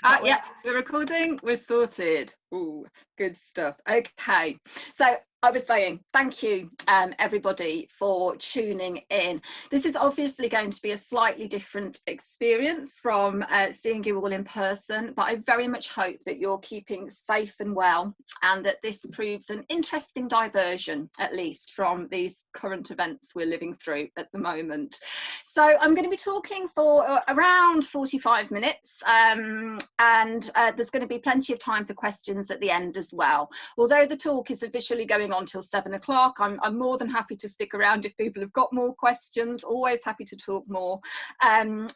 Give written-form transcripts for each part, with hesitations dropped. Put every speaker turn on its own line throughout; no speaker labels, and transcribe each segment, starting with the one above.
Yeah, we're recording, we're sorted. Ooh, good stuff. Okay, so I was saying thank you everybody for tuning in. This is obviously going to be a slightly different experience from seeing you all in person, but I very much hope that you're keeping safe and well, and that this proves an interesting diversion, at least, from these current events we're living through at the moment. So I'm going to be talking for around 45 minutes, and there's going to be plenty of time for questions at the end as well. Although the talk is officially going on till 7 o'clock, I'm more than happy to stick around if people have got more questions. Always happy to talk more.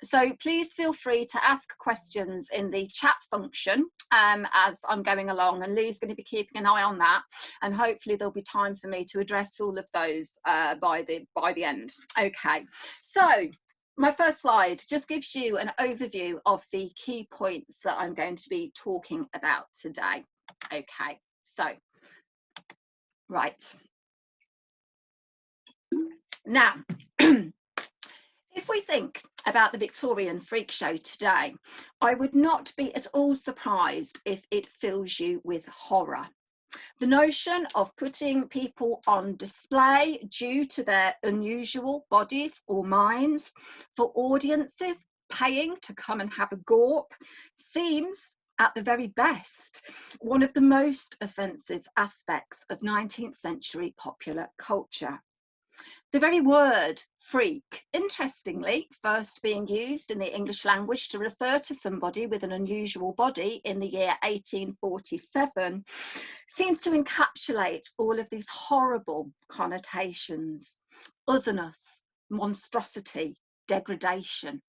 So please feel free to ask questions in the chat function as I'm going along, and Lee's going to be keeping an eye on that, and hopefully there'll be time for me to address all of those by the end. Okay, so my first slide just gives you an overview of the key points that I'm going to be talking about today. Okay, so right now, if we think about the Victorian freak show today, I would not be at all surprised if it fills you with horror. The notion of putting people on display due to their unusual bodies or minds for audiences paying to come and have a gorp seems, at the very best, one of the most offensive aspects of 19th century popular culture. The very word freak, interestingly, first being used in the English language to refer to somebody with an unusual body in the year 1847, seems to encapsulate all of these horrible connotations: otherness, monstrosity, degradation.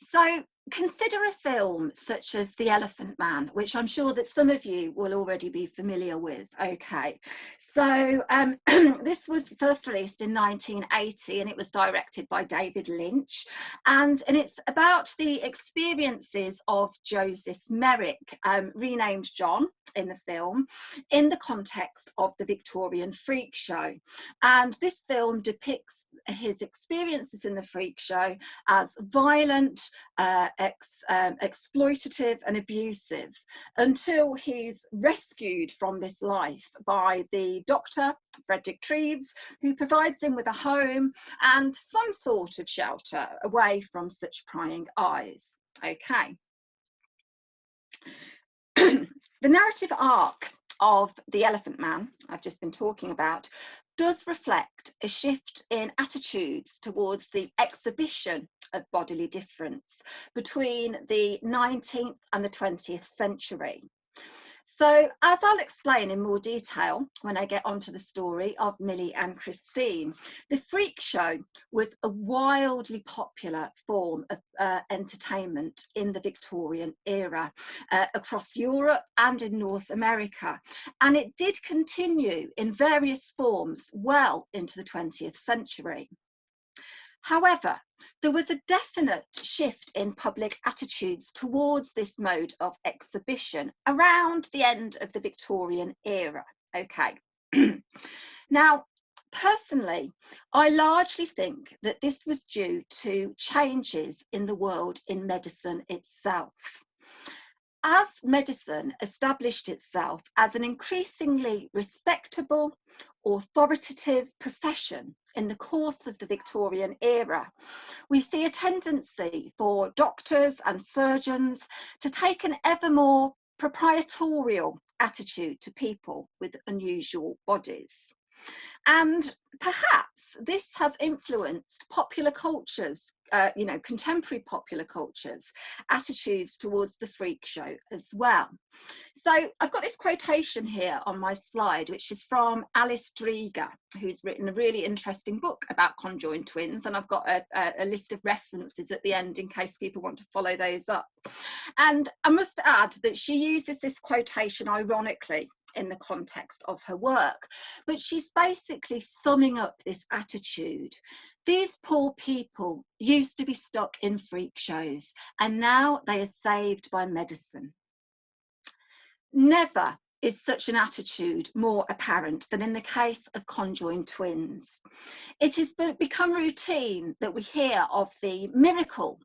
So consider a film such as The Elephant Man, which I'm sure that some of you will already be familiar with. Okay, so this was first released in 1980, and it was directed by David Lynch, and it's about the experiences of Joseph Merrick, renamed John in the film, in the context of the Victorian freak show. And this film depicts his experiences in the freak show as violent, exploitative and abusive, until he's rescued from this life by the doctor, Frederick Treves, who provides him with a home and some sort of shelter away from such prying eyes. Okay. The narrative arc of The Elephant Man, I've just been talking about, does reflect a shift in attitudes towards the exhibition of bodily difference between the 19th and the 20th century. So, as I'll explain in more detail when I get onto the story of Millie and Christine, the freak show was a wildly popular form of entertainment in the Victorian era across Europe and in North America. And it did continue in various forms well into the 20th century. However, there was a definite shift in public attitudes towards this mode of exhibition around the end of the Victorian era. Okay. Now, personally, I largely think that this was due to changes in the world in medicine itself. As medicine established itself as an increasingly respectable, authoritative profession in the course of the Victorian era, we see a tendency for doctors and surgeons to take an ever more proprietorial attitude to people with unusual bodies. And perhaps this has influenced popular cultures, contemporary popular cultures, attitudes towards the freak show as well. So I've got this quotation here on my slide, which is from Alice Dreger, who's written a really interesting book about conjoined twins, and I've got a list of references at the end in case people want to follow those up. And I must add that she uses this quotation ironically in the context of her work, but she's basically summing up this attitude. These poor people used to be stuck in freak shows, and now they are saved by medicine. Never is such an attitude more apparent than in the case of conjoined twins. It has become routine that we hear of the miracles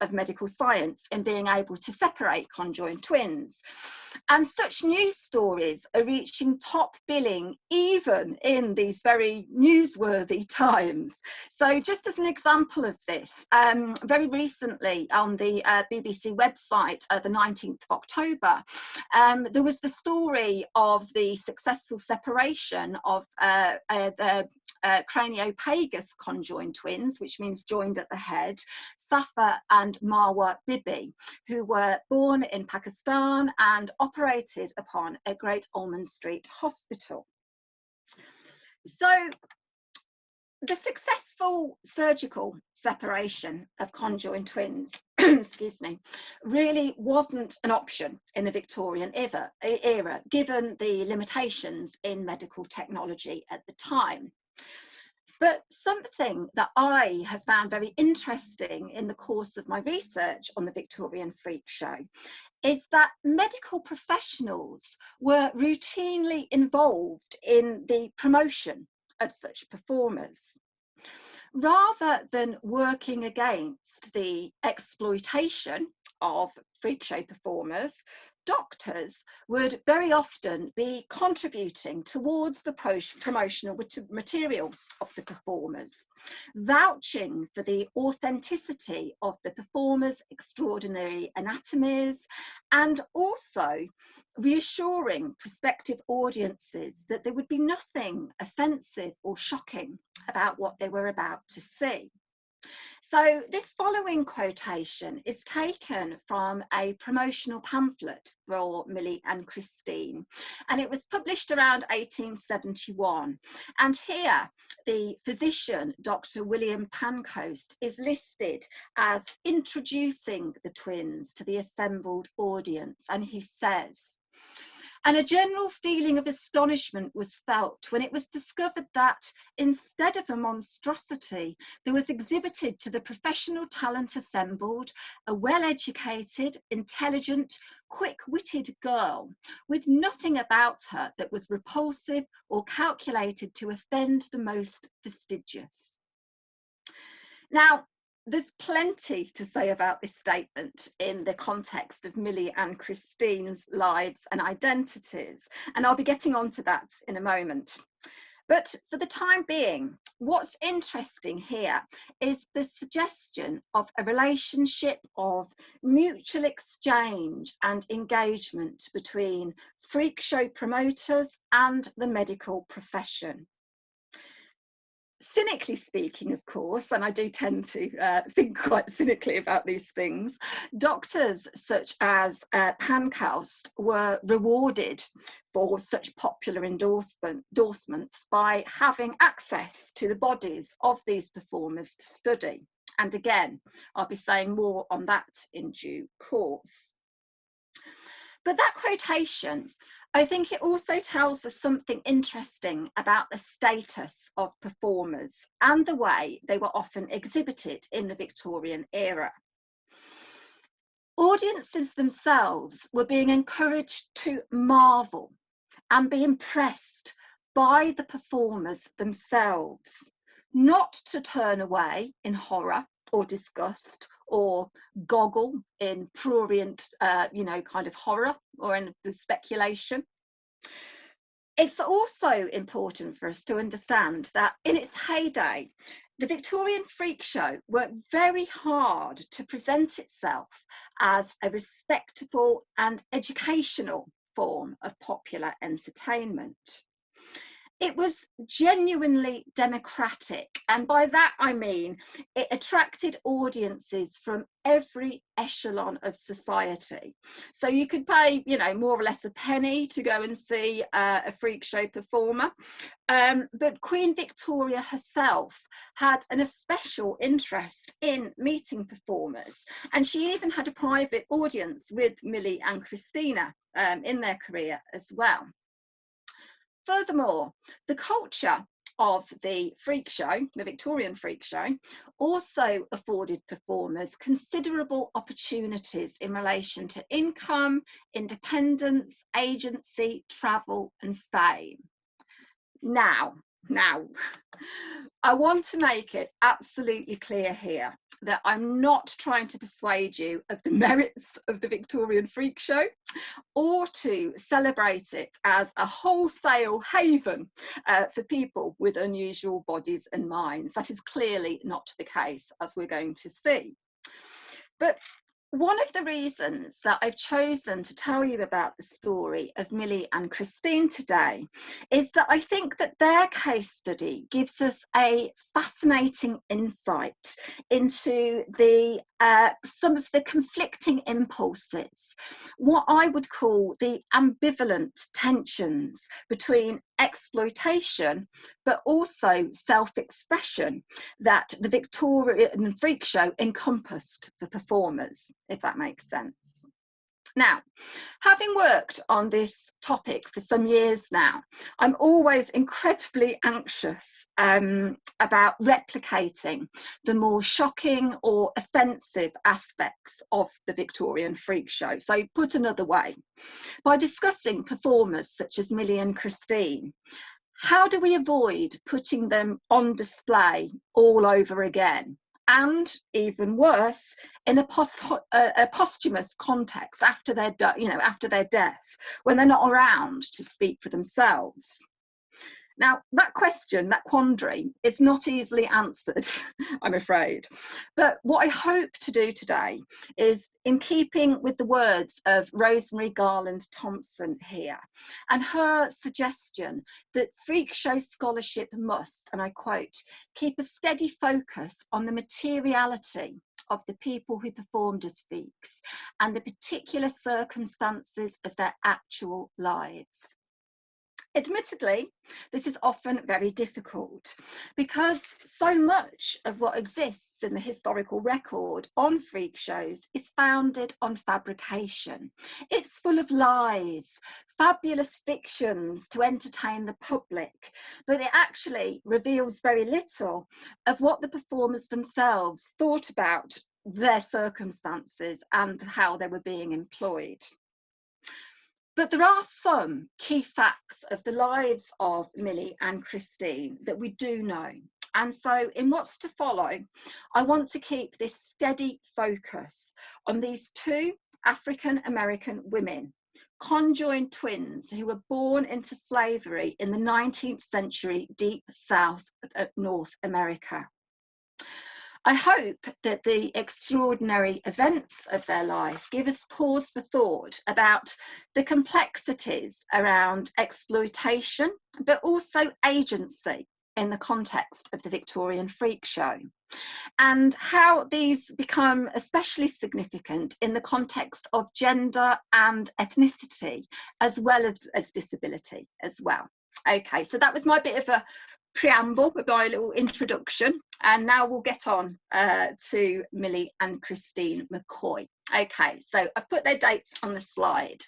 of medical science in being able to separate conjoined twins. And such news stories are reaching top billing even in these very newsworthy times. So just as an example of this, very recently on the BBC website, the 19th of October, there was the story of the successful separation of the craniopagus conjoined twins, which means joined at the head, Safa and Marwa Bibi, who were born in Pakistan and operated upon at Great Ormond Street Hospital. So the successful surgical separation of conjoined twins excuse me, really wasn't an option in the Victorian era, given the limitations in medical technology at the time. But something that I have found very interesting in the course of my research on the Victorian freak show is that medical professionals were routinely involved in the promotion of such performers. Rather than working against the exploitation of freak show performers, doctors would very often be contributing towards the promotional material of the performers, vouching for the authenticity of the performers' extraordinary anatomies, and also reassuring prospective audiences that there would be nothing offensive or shocking about what they were about to see. So this following quotation is taken from a promotional pamphlet for Millie-Christine, and it was published around 1871. And here the physician, Dr. William Pancoast, is listed as introducing the twins to the assembled audience, and he says, "And a general feeling of astonishment was felt when it was discovered that, instead of a monstrosity, there was exhibited to the professional talent assembled a well-educated, intelligent, quick-witted girl, with nothing about her that was repulsive or calculated to offend the most fastidious." Now, there's plenty to say about this statement in the context of Millie and Christine's lives and identities, and I'll be getting on to that in a moment. But for the time being, what's interesting here is the suggestion of a relationship of mutual exchange and engagement between freak show promoters and the medical profession. Cynically speaking, of course, and I do tend to think quite cynically about these things, doctors such as Pancoast were rewarded for such popular endorsements by having access to the bodies of these performers to study. And again, I'll be saying more on that in due course. But that quotation, I think it also tells us something interesting about the status of performers and the way they were often exhibited in the Victorian era. Audiences themselves were being encouraged to marvel and be impressed by the performers themselves, not to turn away in horror or disgust or goggle in prurient, kind of horror or in the speculation. It's also important for us to understand that in its heyday, the Victorian freak show worked very hard to present itself as a respectable and educational form of popular entertainment. It was genuinely democratic, and by that I mean it attracted audiences from every echelon of society. So you could pay, more or less a penny to go and see a freak show performer. But Queen Victoria herself had an especial interest in meeting performers, and she even had a private audience with Millie and Christina in their career as well. Furthermore, the culture of the freak show, the Victorian freak show, also afforded performers considerable opportunities in relation to income, independence, agency, travel and fame. Now, I want to make it absolutely clear here that I'm not trying to persuade you of the merits of the Victorian freak show or to celebrate it as a wholesale haven for people with unusual bodies and minds. That is clearly not the case, as we're going to see. But one of the reasons that I've chosen to tell you about the story of Millie and Christine today is that I think that their case study gives us a fascinating insight into the some of the conflicting impulses, what I would call the ambivalent tensions between exploitation but also self-expression that the Victorian freak show encompassed for performers, if that makes sense. Now, having worked on this topic for some years now, I'm always incredibly anxious about replicating the more shocking or offensive aspects of the Victorian freak show. So put another way, by discussing performers such as Millie and Christine, how do we avoid putting them on display all over again? And even worse, in a posthumous context after their, after their death, when they're not around to speak for themselves. Now, that question, that quandary, is not easily answered, I'm afraid. But what I hope to do today is, in keeping with the words of Rosemary Garland Thompson here, and her suggestion that freak show scholarship must, and I quote, keep a steady focus on the materiality of the people who performed as freaks and the particular circumstances of their actual lives. Admittedly, this is often very difficult because so much of what exists in the historical record on freak shows is founded on fabrication. It's full of lies, fabulous fictions to entertain the public, but it actually reveals very little of what the performers themselves thought about their circumstances and how they were being employed. But there are some key facts of the lives of Millie and Christine that we do know. And so in what's to follow, I want to keep this steady focus on these two African-American women, conjoined twins who were born into slavery in the 19th century deep south of North America. I hope that the extraordinary events of their life give us pause for thought about the complexities around exploitation, but also agency in the context of the Victorian freak show, and how these become especially significant in the context of gender and ethnicity, as well as disability as well. Okay, so that was my bit of a preamble with my little introduction, and now we'll get on to Millie and Christine McCoy. Okay, so I've put their dates on the slide.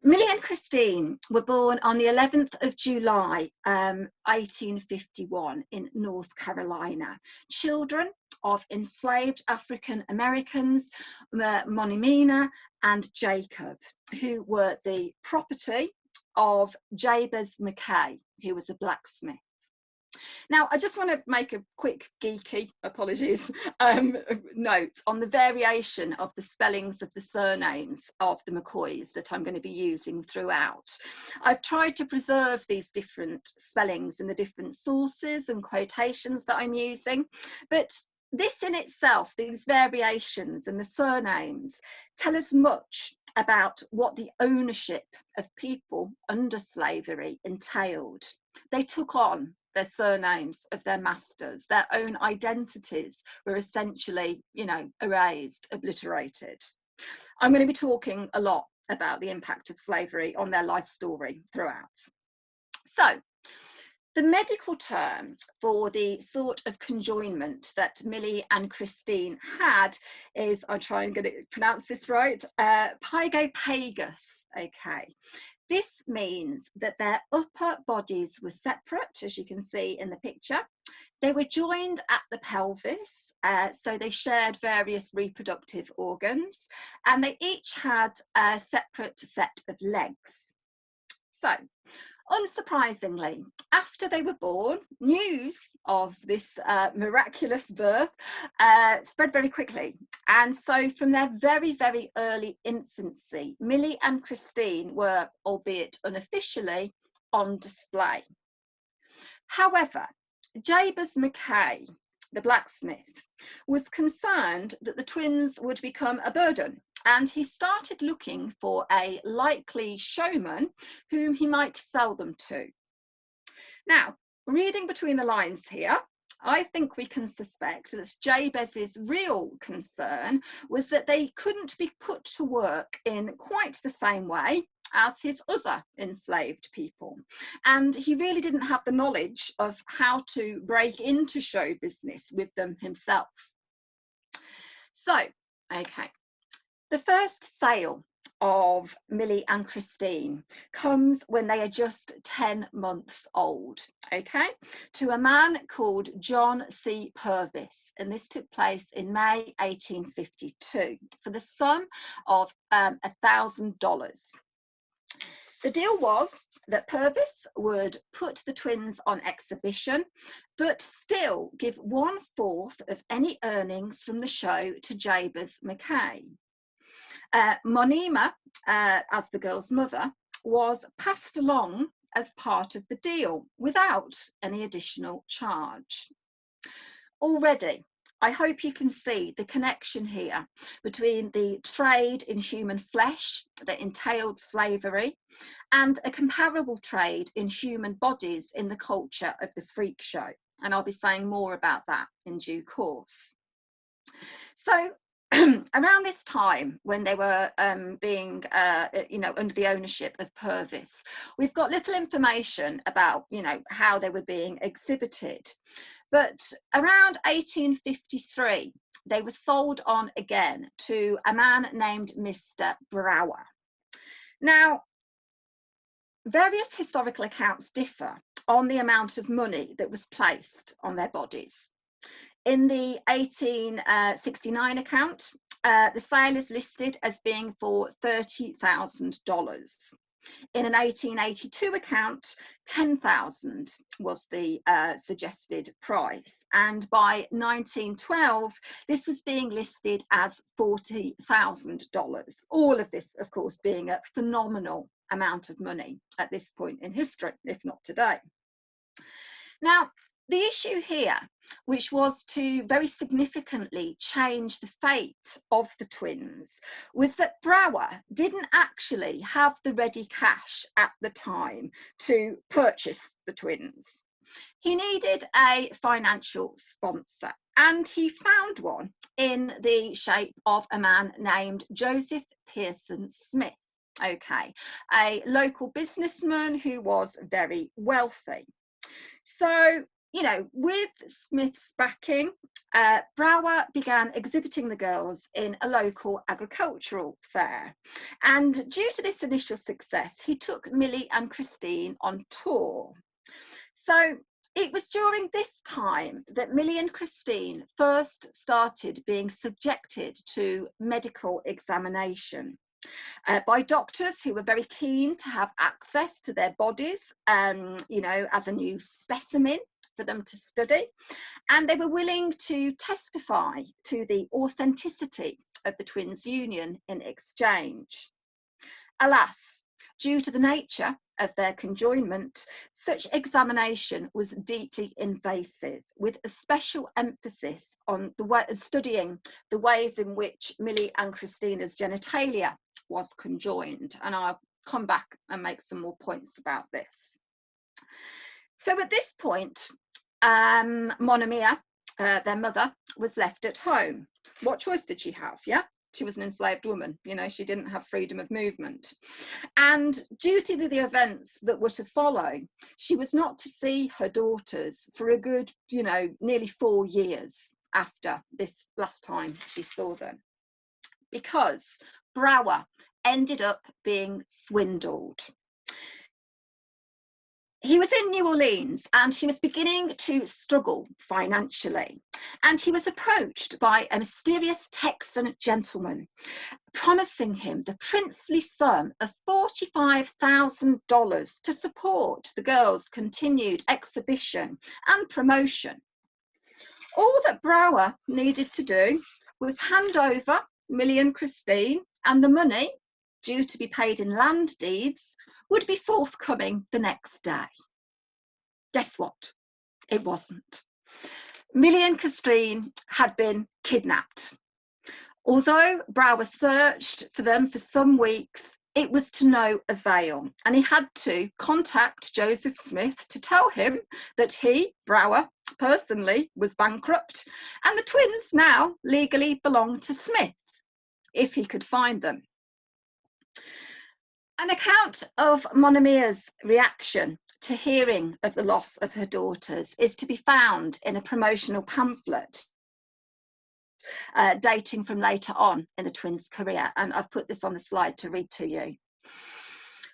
Millie and Christine were born on the 11th of July 1851 in North Carolina, children of enslaved African Americans, Monimina and Jacob, who were the property of Jabez McCoy, who was a blacksmith. Now, I just want to make a quick geeky, apologies, note on the variation of the spellings of the surnames of the McCoys that I'm going to be using throughout. I've tried to preserve these different spellings in the different sources and quotations that I'm using, but this in itself, these variations and the surnames, tell us much about what the ownership of people under slavery entailed. They took on their surnames of their masters. Their own identities were essentially, erased, obliterated. I'm going to be talking a lot about the impact of slavery on their life story throughout. So, the medical term for the sort of conjoinment that Millie and Christine had is, I'll try and get it, pronounce this right, pygopagus. Okay. This means that their upper bodies were separate, as you can see in the picture. They were joined at the pelvis, so they shared various reproductive organs, and they each had a separate set of legs. So, unsurprisingly, after they were born, news of this miraculous birth spread very quickly. And so from their very, very early infancy, Millie and Christine were, albeit unofficially, on display. However, Jabez McCoy, the blacksmith, was concerned that the twins would become a burden, and he started looking for a likely showman whom he might sell them to. Now, reading between the lines here, I think we can suspect that Jabez's real concern was that they couldn't be put to work in quite the same way as his other enslaved people. And he really didn't have the knowledge of how to break into show business with them himself. So, okay, the first sale of Millie and Christine comes when they are just 10 months old, okay, to a man called John C. Purvis, and this took place in May 1852 for the sum of $1,000. The deal was that Purvis would put the twins on exhibition, but still give 1/4 of any earnings from the show to Jabez McCoy. Monima, as the girl's mother, was passed along as part of the deal without any additional charge. Already, I hope you can see the connection here between the trade in human flesh that entailed slavery and a comparable trade in human bodies in the culture of the freak show. And I'll be saying more about that in due course. So around this time, when they were being, under the ownership of Purvis, we've got little information about, how they were being exhibited. But around 1853, they were sold on again to a man named Mr. Brower. Now, various historical accounts differ on the amount of money that was placed on their bodies. In the 1869 account, the sale is listed as being for $30,000. In an 1882 account, $10,000 was the suggested price. And by 1912, this was being listed as $40,000. All of this, of course, being a phenomenal amount of money at this point in history, if not today. Now, the issue here, which was to very significantly change the fate of the twins, was that Brower didn't actually have the ready cash at the time to purchase the twins. He needed a financial sponsor, and he found one in the shape of a man named Joseph Pearson Smith, okay, a local businessman who was very wealthy. So, with Smith's backing, Brower began exhibiting the girls in a local agricultural fair. And due to this initial success, he took Millie and Christine on tour. So it was during this time that Millie and Christine first started being subjected to medical examination by doctors who were very keen to have access to their bodies, as a new specimen for them to study, and they were willing to testify to the authenticity of the twins' union in exchange. Alas, due to the nature of their conjoinment, such examination was deeply invasive, with a special emphasis on studying the ways in which Millie and Christina's genitalia was conjoined, and I'll come back and make some more points about this. So at this point, Monimia, their mother, was left at home. What choice did she have? Yeah, she was an enslaved woman, she didn't have freedom of movement. And due to the events that were to follow, she was not to see her daughters for a good, nearly 4 years after this last time she saw them, because Brower ended up being swindled. He was in New Orleans and he was beginning to struggle financially. And he was approached by a mysterious Texan gentleman promising him the princely sum of $45,000 to support the girls' continued exhibition and promotion. All that Brower needed to do was hand over Millie-Christine, and the money, due to be paid in land deeds, would be forthcoming the next day. Guess what? It wasn't. Millie-Christine had been kidnapped. Although Brower searched for them for some weeks, it was to no avail, and he had to contact Joseph Smith to tell him that he, Brower, personally was bankrupt, and the twins now legally belonged to Smith, if he could find them. An account of Monimia's reaction to hearing of the loss of her daughters is to be found in a promotional pamphlet dating from later on in the twins' career, and I've put this on the slide to read to you.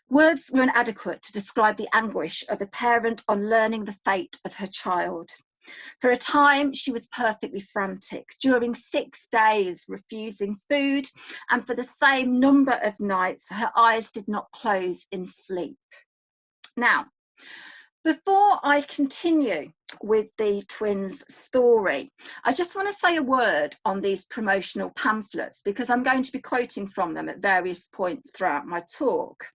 Words were inadequate to describe the anguish of a parent on learning the fate of her child. For a time, she was perfectly frantic, during 6 days refusing food, and for the same number of nights, her eyes did not close in sleep. Now, before I continue with the twins' story, I just want to say a word on these promotional pamphlets, because I'm going to be quoting from them at various points throughout my talk.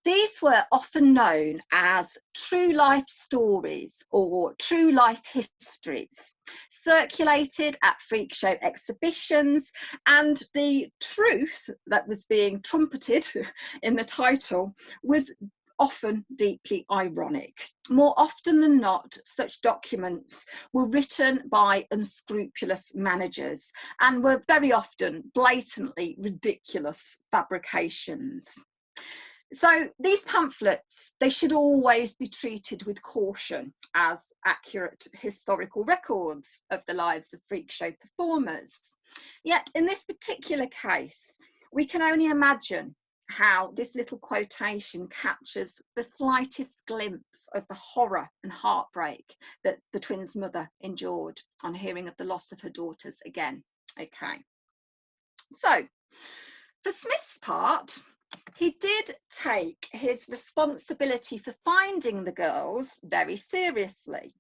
These were often known as true life stories or true life histories, circulated at freak show exhibitions, and the truth that was being trumpeted in the title was often deeply ironic. More often than not, such documents were written by unscrupulous managers and were very often blatantly ridiculous fabrications. So these pamphlets, they should always be treated with caution as accurate historical records of the lives of freak show performers. Yet in this particular case, we can only imagine how this little quotation captures the slightest glimpse of the horror and heartbreak that the twins' mother endured on hearing of the loss of her daughters again. Okay, so for Smith's part, he did take his responsibility for finding the girls very seriously.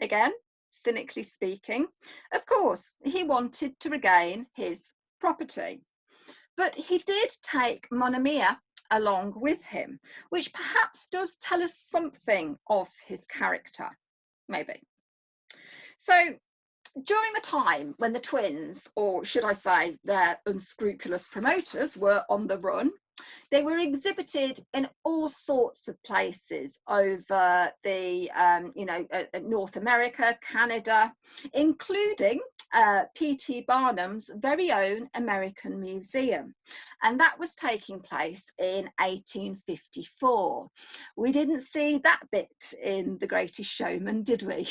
Again, cynically speaking, of course, he wanted to regain his property. But he did take Monimia along with him, which perhaps does tell us something of his character, maybe. So during the time when the twins, or should I say their unscrupulous promoters, were on the run, they were exhibited in all sorts of places over the, North America, Canada, including P.T. Barnum's very own American Museum. And that was taking place in 1854. We didn't see that bit in The Greatest Showman, did we?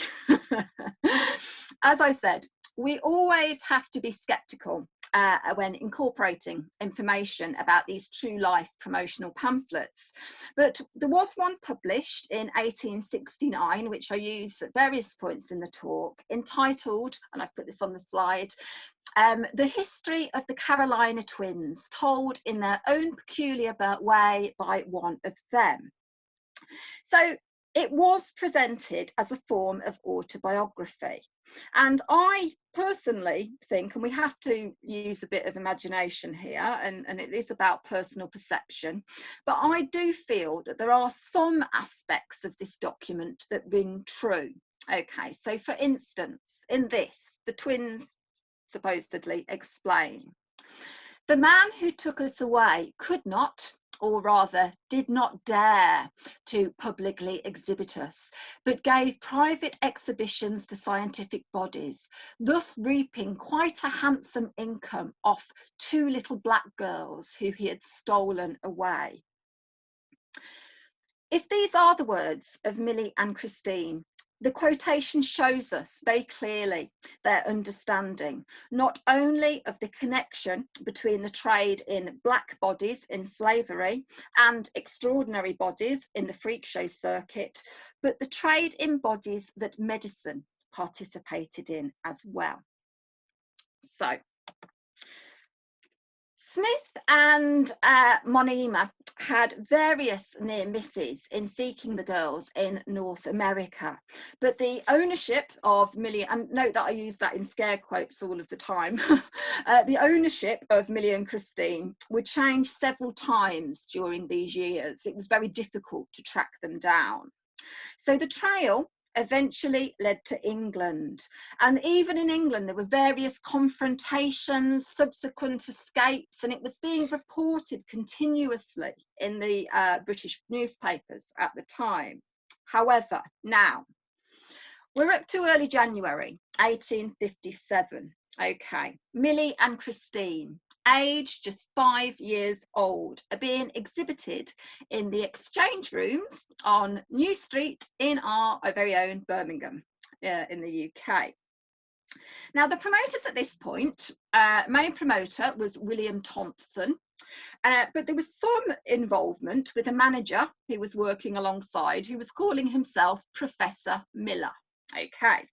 As I said, we always have to be skeptical when incorporating information about these true life promotional pamphlets. But there was one published in 1869, which I use at various points in the talk, entitled, and I've put this on the slide, The History of the Carolina Twins, told in their own peculiar way by one of them. So it was presented as a form of autobiography. And I personally think, and we have to use a bit of imagination here, and it is about personal perception, but I do feel that there are some aspects of this document that ring true. Okay, so for instance, in this, the twins supposedly explain, the man who took us away could not, or rather did not dare to publicly exhibit us, but gave private exhibitions to scientific bodies, thus reaping quite a handsome income off 2 little black girls who he had stolen away. If these are the words of Millie and Christine, the quotation shows us very clearly their understanding, not only of the connection between the trade in black bodies in slavery and extraordinary bodies in the freak show circuit, but the trade in bodies that medicine participated in as well. So, Smith and Monema had various near misses in seeking the girls in North America, but the ownership of Millie, and note that I use that in scare quotes all of the time, the ownership of Millie and Christine would change several times during these years. It was very difficult to track them down. So the trail eventually led to England, and even in England there were various confrontations, subsequent escapes, and it was being reported continuously in the British newspapers at the time. However, now we're up to early January 1857. Okay, Millie and Christine, aged just 5 years old, are being exhibited in the exchange rooms on New Street in our very own Birmingham, in the UK. Now, the promoters at this point, main promoter was William Thompson, but there was some involvement with a manager who was working alongside, who was calling himself Professor Miller. Okay.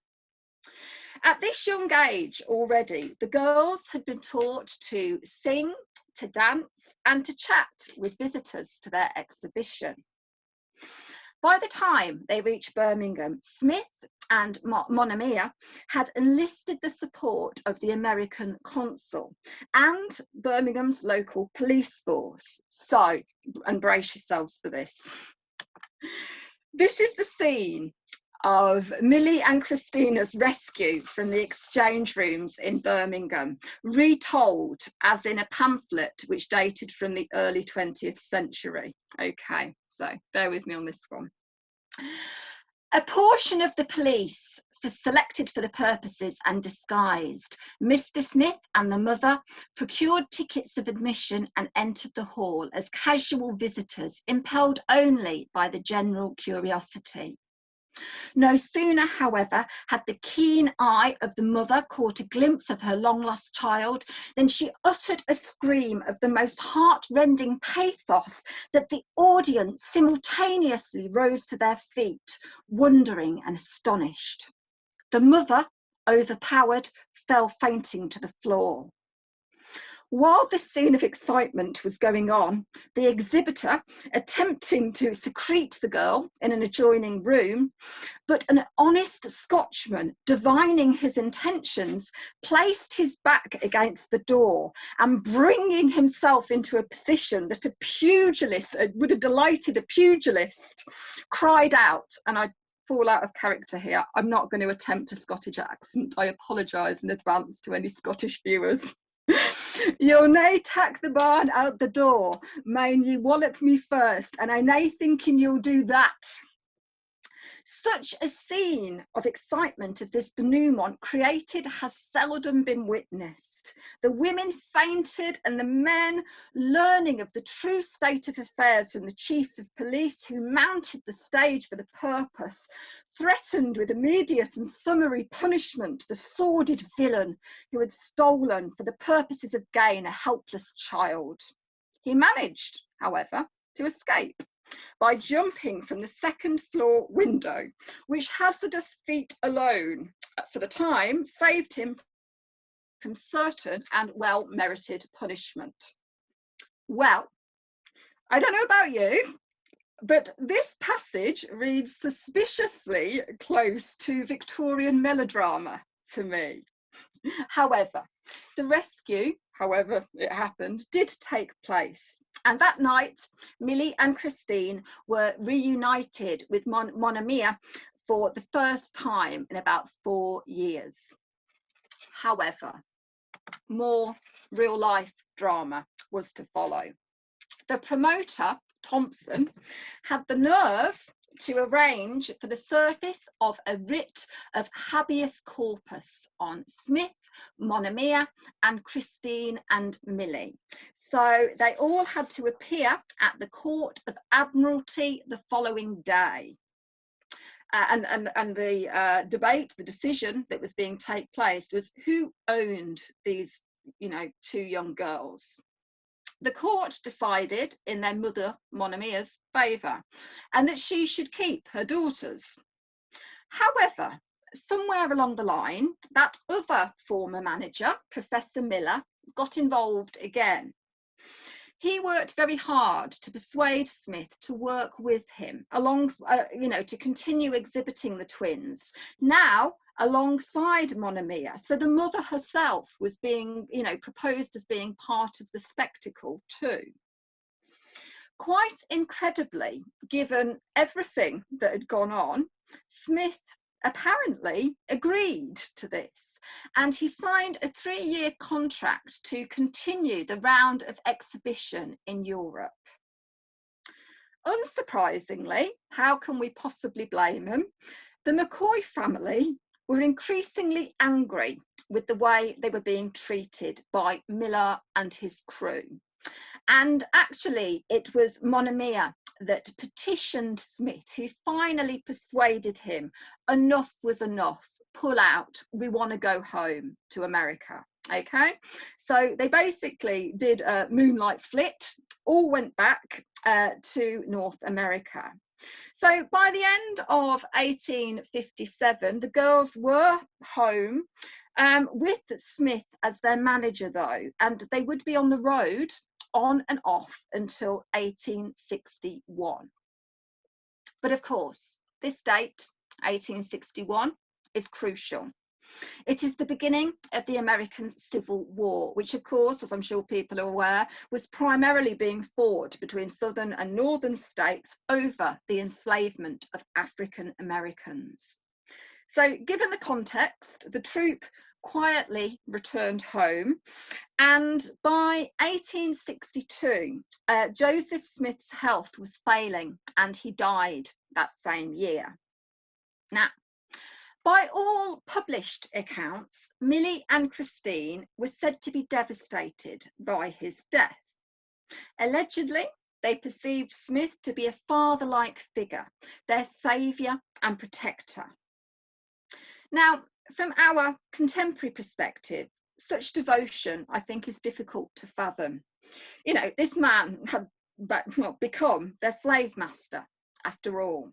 At this young age already, the girls had been taught to sing, to dance, and to chat with visitors to their exhibition. By the time they reached Birmingham, Smith and Monema had enlisted the support of the American consul and Birmingham's local police force. So, and brace yourselves for this. This is the scene of Millie and Christina's rescue from the exchange rooms in Birmingham, retold as in a pamphlet which dated from the early 20th century. Okay, so bear with me on this one. A portion of the police selected for the purposes and disguised, Mr. Smith and the mother procured tickets of admission and entered the hall as casual visitors, impelled only by the general curiosity. No sooner, however, had the keen eye of the mother caught a glimpse of her long-lost child than she uttered a scream of the most heart-rending pathos that the audience simultaneously rose to their feet, wondering and astonished. The mother, overpowered, fell fainting to the floor. While this scene of excitement was going on, the exhibitor, attempting to secrete the girl in an adjoining room, but an honest Scotchman, divining his intentions, placed his back against the door and, bringing himself into a position that a pugilist would have delighted a pugilist, cried out, and I fall out of character here, I'm not going to attempt a Scottish accent, I apologise in advance to any Scottish viewers. You'll nae tak the barn out the door, main ye wallop me first, and I nae thinking you'll do that. Such a scene of excitement as this denouement created has seldom been witnessed. The women fainted, and the men, learning of the true state of affairs from the chief of police, who mounted the stage for the purpose, threatened with immediate and summary punishment the sordid villain who had stolen for the purposes of gain a helpless child. He managed, however, to escape by jumping from the second floor window, which hazardous feat alone, for the time, saved him from certain and well-merited punishment. Well, I don't know about you, but this passage reads suspiciously close to Victorian melodrama to me. However, the rescue, however it happened, did take place. And that night, Millie and Christine were reunited with Monema for the first time in about 4 years. However, more real-life drama was to follow. The promoter, Thompson, had the nerve to arrange for the service of a writ of habeas corpus on Smith, Monema, and Christine and Millie. So they all had to appear at the Court of Admiralty the following day. and the debate, the decision that was being take place was who owned these, two young girls. The court decided in their mother Monimia's favour, and that she should keep her daughters. However, somewhere along the line, that other former manager, Professor Miller, got involved again. He worked very hard to persuade Smith to work with him to continue exhibiting the twins, now alongside Monimia. So the mother herself was being, proposed as being part of the spectacle too. Quite incredibly, given everything that had gone on, Smith apparently agreed to this, and he signed a 3-year contract to continue the round of exhibition in Europe. Unsurprisingly, how can we possibly blame him? The McCoy family were increasingly angry with the way they were being treated by Miller and his crew. And actually, it was Monimia that petitioned Smith, who finally persuaded him enough was enough, pull out, we want to go home to America. Okay, so they basically did a moonlight flit, all went back to North America. So by the end of 1857, the girls were home with Smith as their manager though, and they would be on the road on and off until 1861. But of course, this date, 1861, is crucial. It is the beginning of the American Civil War, which of course, as I'm sure people are aware, was primarily being fought between southern and northern states over the enslavement of African Americans. So given the context, the troop quietly returned home, and by 1862 Joseph Smith's health was failing and he died that same year. Now, by all published accounts, Millie and Christine were said to be devastated by his death. Allegedly, they perceived Smith to be a father-like figure, their saviour and protector. Now, from our contemporary perspective, such devotion, I think, is difficult to fathom. This man had become their slave master, after all.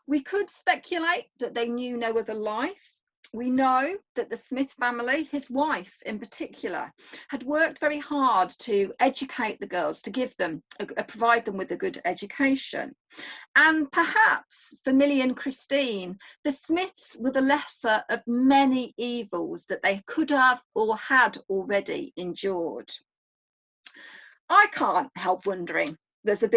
We could speculate that they knew no other life. We know that the Smith family, his wife in particular, had worked very hard to educate the girls, to give them, provide them with a good education. And perhaps for Millie and Christine, the Smiths were the lesser of many evils that they could have or had already endured. I can't help wondering, if there's a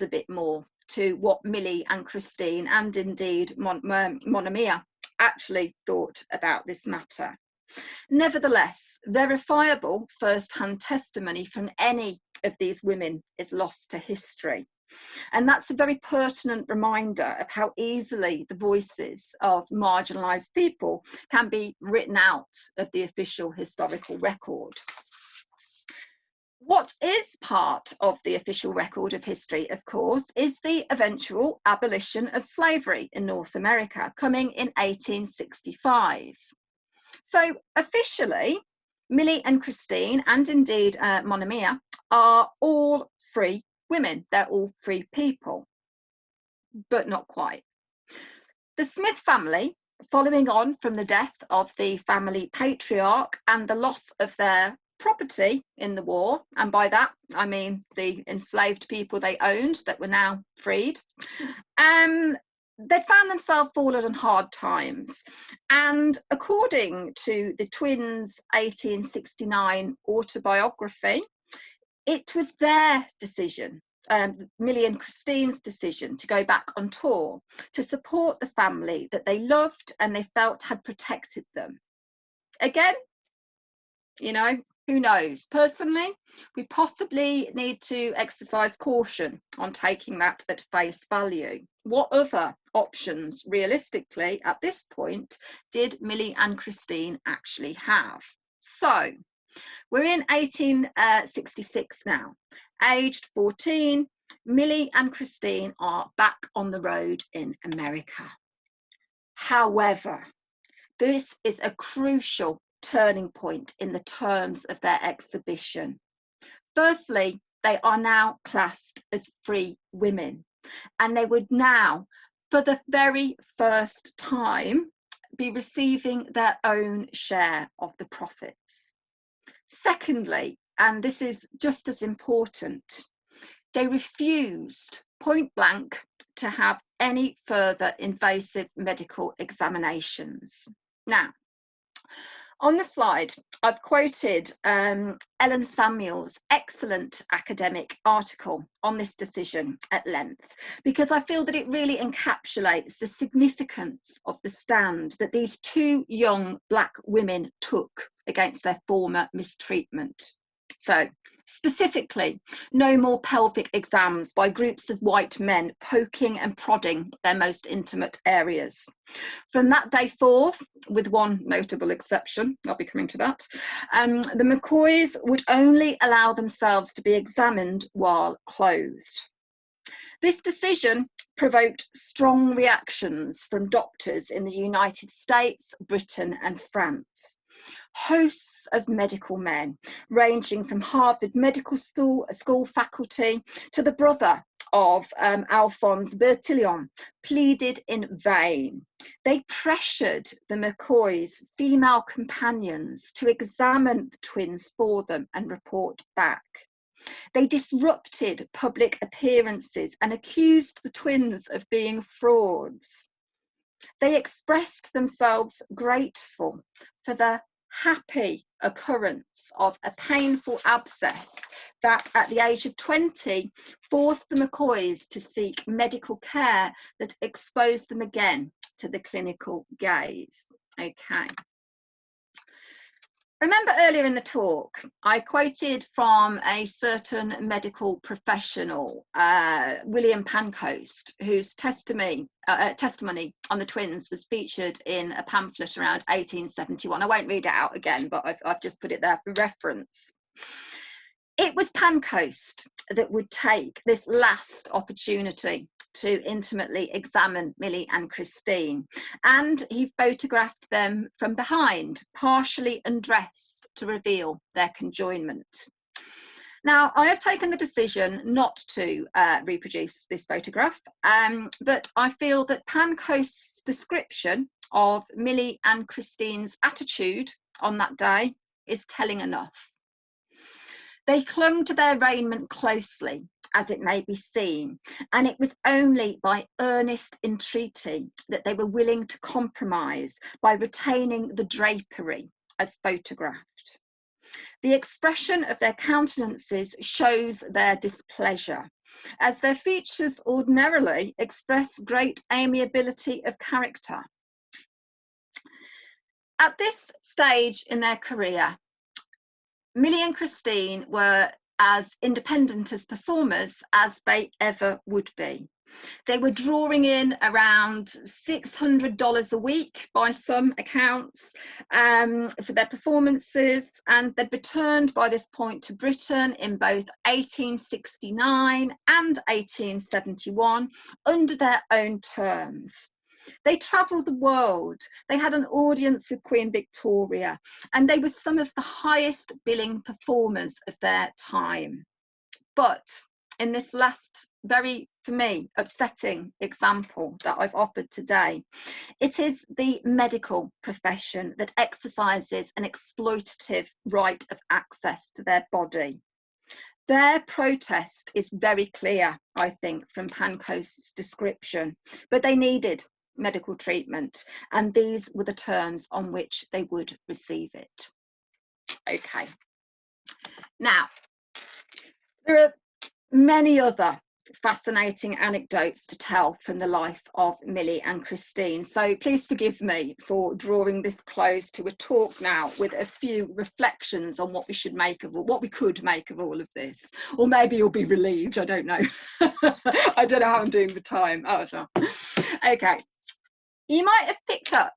bit more to what Millie and Christine, and indeed Monimia, actually thought about this matter. Nevertheless, verifiable first-hand testimony from any of these women is lost to history. And that's a very pertinent reminder of how easily the voices of marginalised people can be written out of the official historical record. What is part of the official record of history, of course, is the eventual abolition of slavery in North America, coming in 1865. So officially, Millie and Christine, and indeed Monimia, are all free women. They're all free people, but not quite. The Smith family, following on from the death of the family patriarch and the loss of their property in the war, and by that I mean the enslaved people they owned that were now freed, they found themselves fallen on hard times. And according to the twins' 1869 autobiography, it was their decision, Millie and Christine's decision, to go back on tour to support the family that they loved and they felt had protected them. Again, who knows? Personally, we possibly need to exercise caution on taking that at face value. What other options, realistically, at this point, did Millie and Christine actually have? So, we're in 1866 now. Aged 14, Millie and Christine are back on the road in America. However, this is a crucial turning point in the terms of their exhibition. Firstly, they are now classed as free women, and they would now, for the very first time, be receiving their own share of the profits. Secondly, and this is just as important, they refused point blank to have any further invasive medical examinations. Now, on the slide, I've quoted Ellen Samuel's excellent academic article on this decision at length, because I feel that it really encapsulates the significance of the stand that these two young Black women took against their former mistreatment. So, specifically, no more pelvic exams by groups of white men poking and prodding their most intimate areas. From that day forth, with one notable exception, I'll be coming to that, the McCoys would only allow themselves to be examined while clothed. This decision provoked strong reactions from doctors in the United States, Britain, and France. Hosts of medical men, ranging from Harvard Medical School faculty to the brother of Alphonse Bertillon, pleaded in vain. They pressured the McCoys' female companions to examine the twins for them and report back. They disrupted public appearances and accused the twins of being frauds. They expressed themselves grateful for the happy occurrence of a painful abscess that at the age of 20 forced the McCoys to seek medical care that exposed them again to the clinical gaze. Okay. Remember earlier in the talk, I quoted from a certain medical professional, William Pancoast, whose testimony on the twins was featured in a pamphlet around 1871. I won't read it out again, but I've just put it there for reference. It was Pancoast that would take this last opportunity to intimately examine Millie and Christine, and he photographed them from behind, partially undressed, to reveal their conjoinment. Now, I have taken the decision not to reproduce this photograph, but I feel that Pancoast's description of Millie and Christine's attitude on that day is telling enough. They clung to their raiment closely, as it may be seen, and it was only by earnest entreaty that they were willing to compromise by retaining the drapery as photographed. The expression of their countenances shows their displeasure, as their features ordinarily express great amiability of character. At this stage in their career, Millie and Christine were as independent as performers as they ever would be. They were drawing in around $600 a week by some accounts for their performances, and they'd returned by this point to Britain in both 1869 and 1871 under their own terms. They travelled the world, they had an audience with Queen Victoria, and they were some of the highest billing performers of their time. But in this last, very, for me, upsetting example that I've offered today, it is the medical profession that exercises an exploitative right of access to their body. Their protest is very clear, I think, from Pancoast's description, but they needed medical treatment, and these were the terms on which they would receive it. Okay. Now, there are many other fascinating anecdotes to tell from the life of Millie and Christine, so please forgive me for drawing this close to a talk now with a few reflections on what we should make of, or what we could make of all of this. Or maybe you'll be relieved, I don't know. I don't know how I'm doing the time. Oh, so. Okay. You might have picked up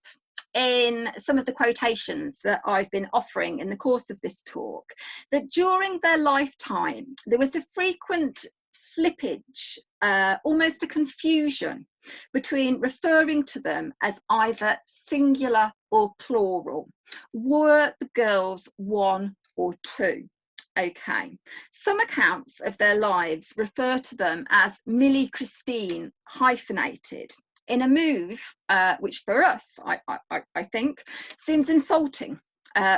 in some of the quotations that I've been offering in the course of this talk that during their lifetime, there was a frequent slippage, almost a confusion between referring to them as either singular or plural. Were the girls one or two? Okay, some accounts of their lives refer to them as Millie-Christine hyphenated, in a move which for us, I think, seems insulting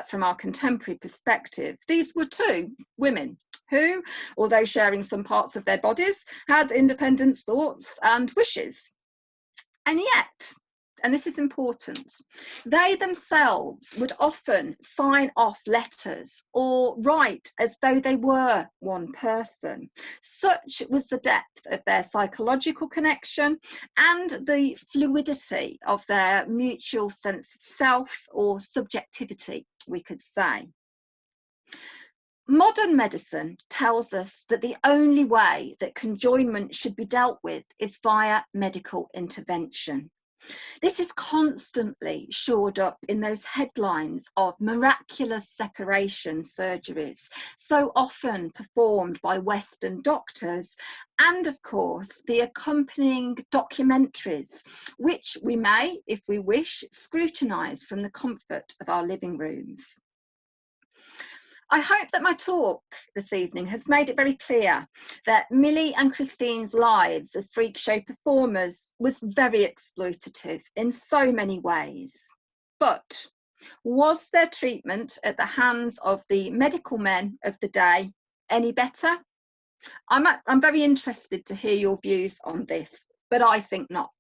from our contemporary perspective. These were two women who, although sharing some parts of their bodies, had independent thoughts and wishes. And yet, and this is important, they themselves would often sign off letters or write as though they were one person. Such was the depth of their psychological connection and the fluidity of their mutual sense of self, or subjectivity, we could say. Modern medicine tells us that the only way that conjoinment should be dealt with is via medical intervention. This is constantly shored up in those headlines of miraculous separation surgeries, so often performed by Western doctors, and of course the accompanying documentaries, which we may, if we wish, scrutinise from the comfort of our living rooms. I hope that my talk this evening has made it very clear that Millie and Christine's lives as freak show performers was very exploitative in so many ways. But was their treatment at the hands of the medical men of the day any better? I'm very interested to hear your views on this, but I think not.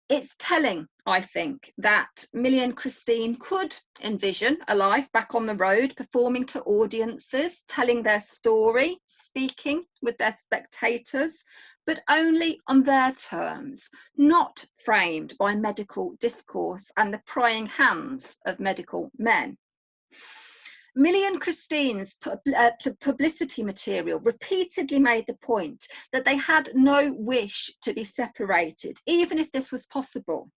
It's telling, I think, that Millie and Christine could envision a life back on the road, performing to audiences, telling their story, speaking with their spectators, but only on their terms, not framed by medical discourse and the prying hands of medical men. Millie and Christine's publicity material repeatedly made the point that they had no wish to be separated, even if this was possible.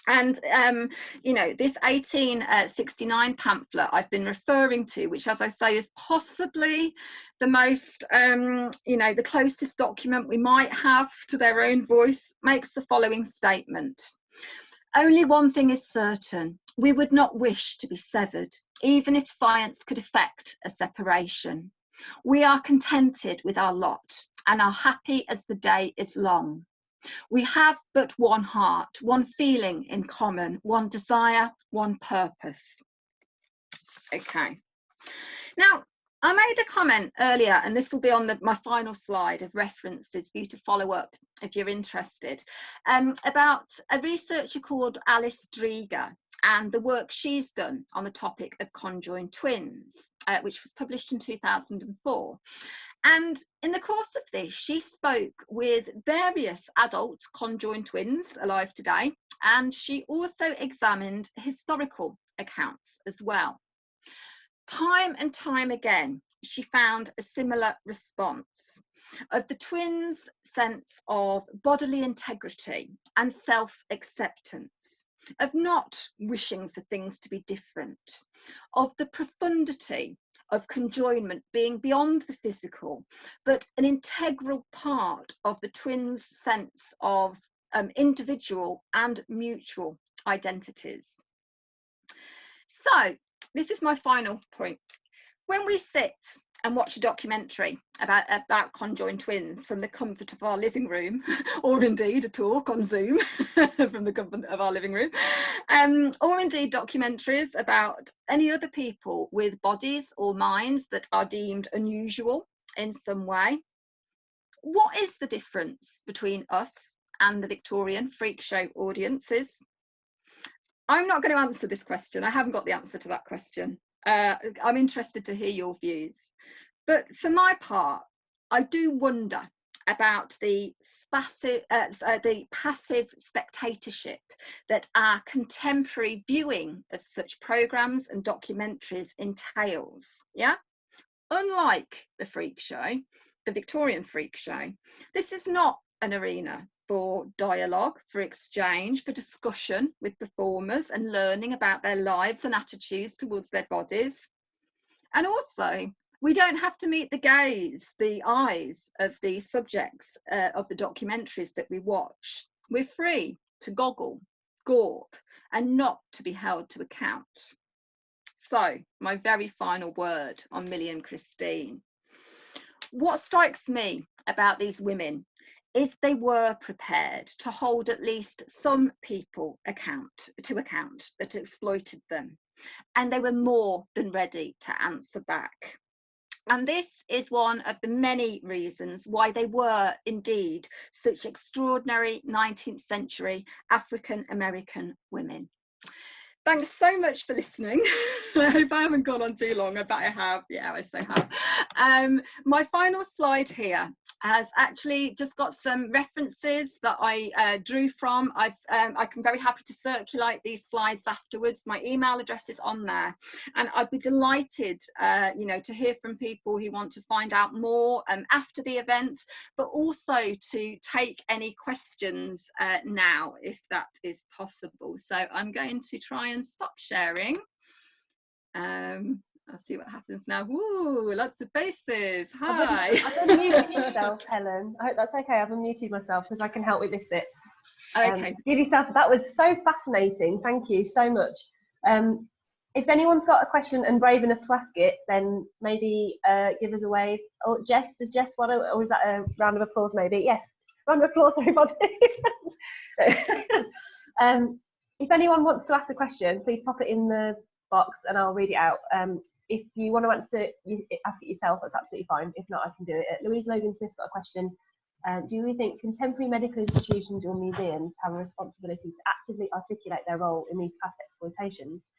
And, you know, this 1869 pamphlet I've been referring to, which, as I say, is possibly the most, you know, the closest document we might have to their own voice, makes the following statement. Only one thing is certain: we would not wish to be severed, even if science could effect a separation. We are contented with our lot and are happy as the day is long. We have but one heart, one feeling in common, one desire, one purpose. Okay. Now, I made a comment earlier, and this will be on my final slide of references for you to follow up if you're interested, about a researcher called Alice Dreger and the work she's done on the topic of conjoined twins, which was published in 2004. And in the course of this, she spoke with various adult conjoined twins alive today, and she also examined historical accounts as well. Time and time again, she found a similar response of the twins' sense of bodily integrity and self-acceptance, of not wishing for things to be different, of the profundity of conjoinment being beyond the physical, but an integral part of the twins' sense of individual and mutual identities. So, this is my final point. When we sit and watch a documentary about conjoined twins from the comfort of our living room, or indeed a talk on Zoom from the comfort of our living room, or indeed documentaries about any other people with bodies or minds that are deemed unusual in some way, what is the difference between us and the Victorian freak show audiences? I'm not going to answer this question. I haven't got the answer to that question. I'm interested to hear your views. But for my part, I do wonder about the passive spectatorship that our contemporary viewing of such programmes and documentaries entails. Yeah, unlike the freak show, the Victorian freak show, this is not an arena for dialogue, for exchange, for discussion with performers and learning about their lives and attitudes towards their bodies. And also, We don't have to meet the eyes of the subjects of the documentaries that we watch. We're free to goggle, gawp, and not to be held to account. So, my very final word on Millie-Christine. What strikes me about these women is they were prepared to hold at least some people to account that exploited them, and they were more than ready to answer back. And this is one of the many reasons why they were indeed such extraordinary 19th century African American women. Thanks so much for listening. I hope I haven't gone on too long. I bet I have. Yeah, I so have. My final slide here has actually just got some references that I drew from. I can very happy to circulate these slides afterwards. My email address is on there, and I'd be delighted, you know, to hear from people who want to find out more after the event, but also to take any questions now, if that is possible. So I'm going to try and stop sharing. I'll see what happens now. Ooh, lots of faces. Hi.
I've unmuted yourself, Helen. I hope that's okay. I've unmuted myself because I can help with this bit.
Okay.
Give yourself, that was so fascinating. Thank you so much. If anyone's got a question and brave enough to ask it, then maybe give us a wave. Oh, Jess, does Jess want to, or is that a round of applause maybe? Yes, round of applause, everybody. If anyone wants to ask a question, please pop it in the box and I'll read it out. If you want to ask it yourself, that's absolutely fine. If not, I can do it. Louise Logan Smith's got a question. Do you think contemporary medical institutions or museums have a responsibility to actively articulate their role in these past exploitations?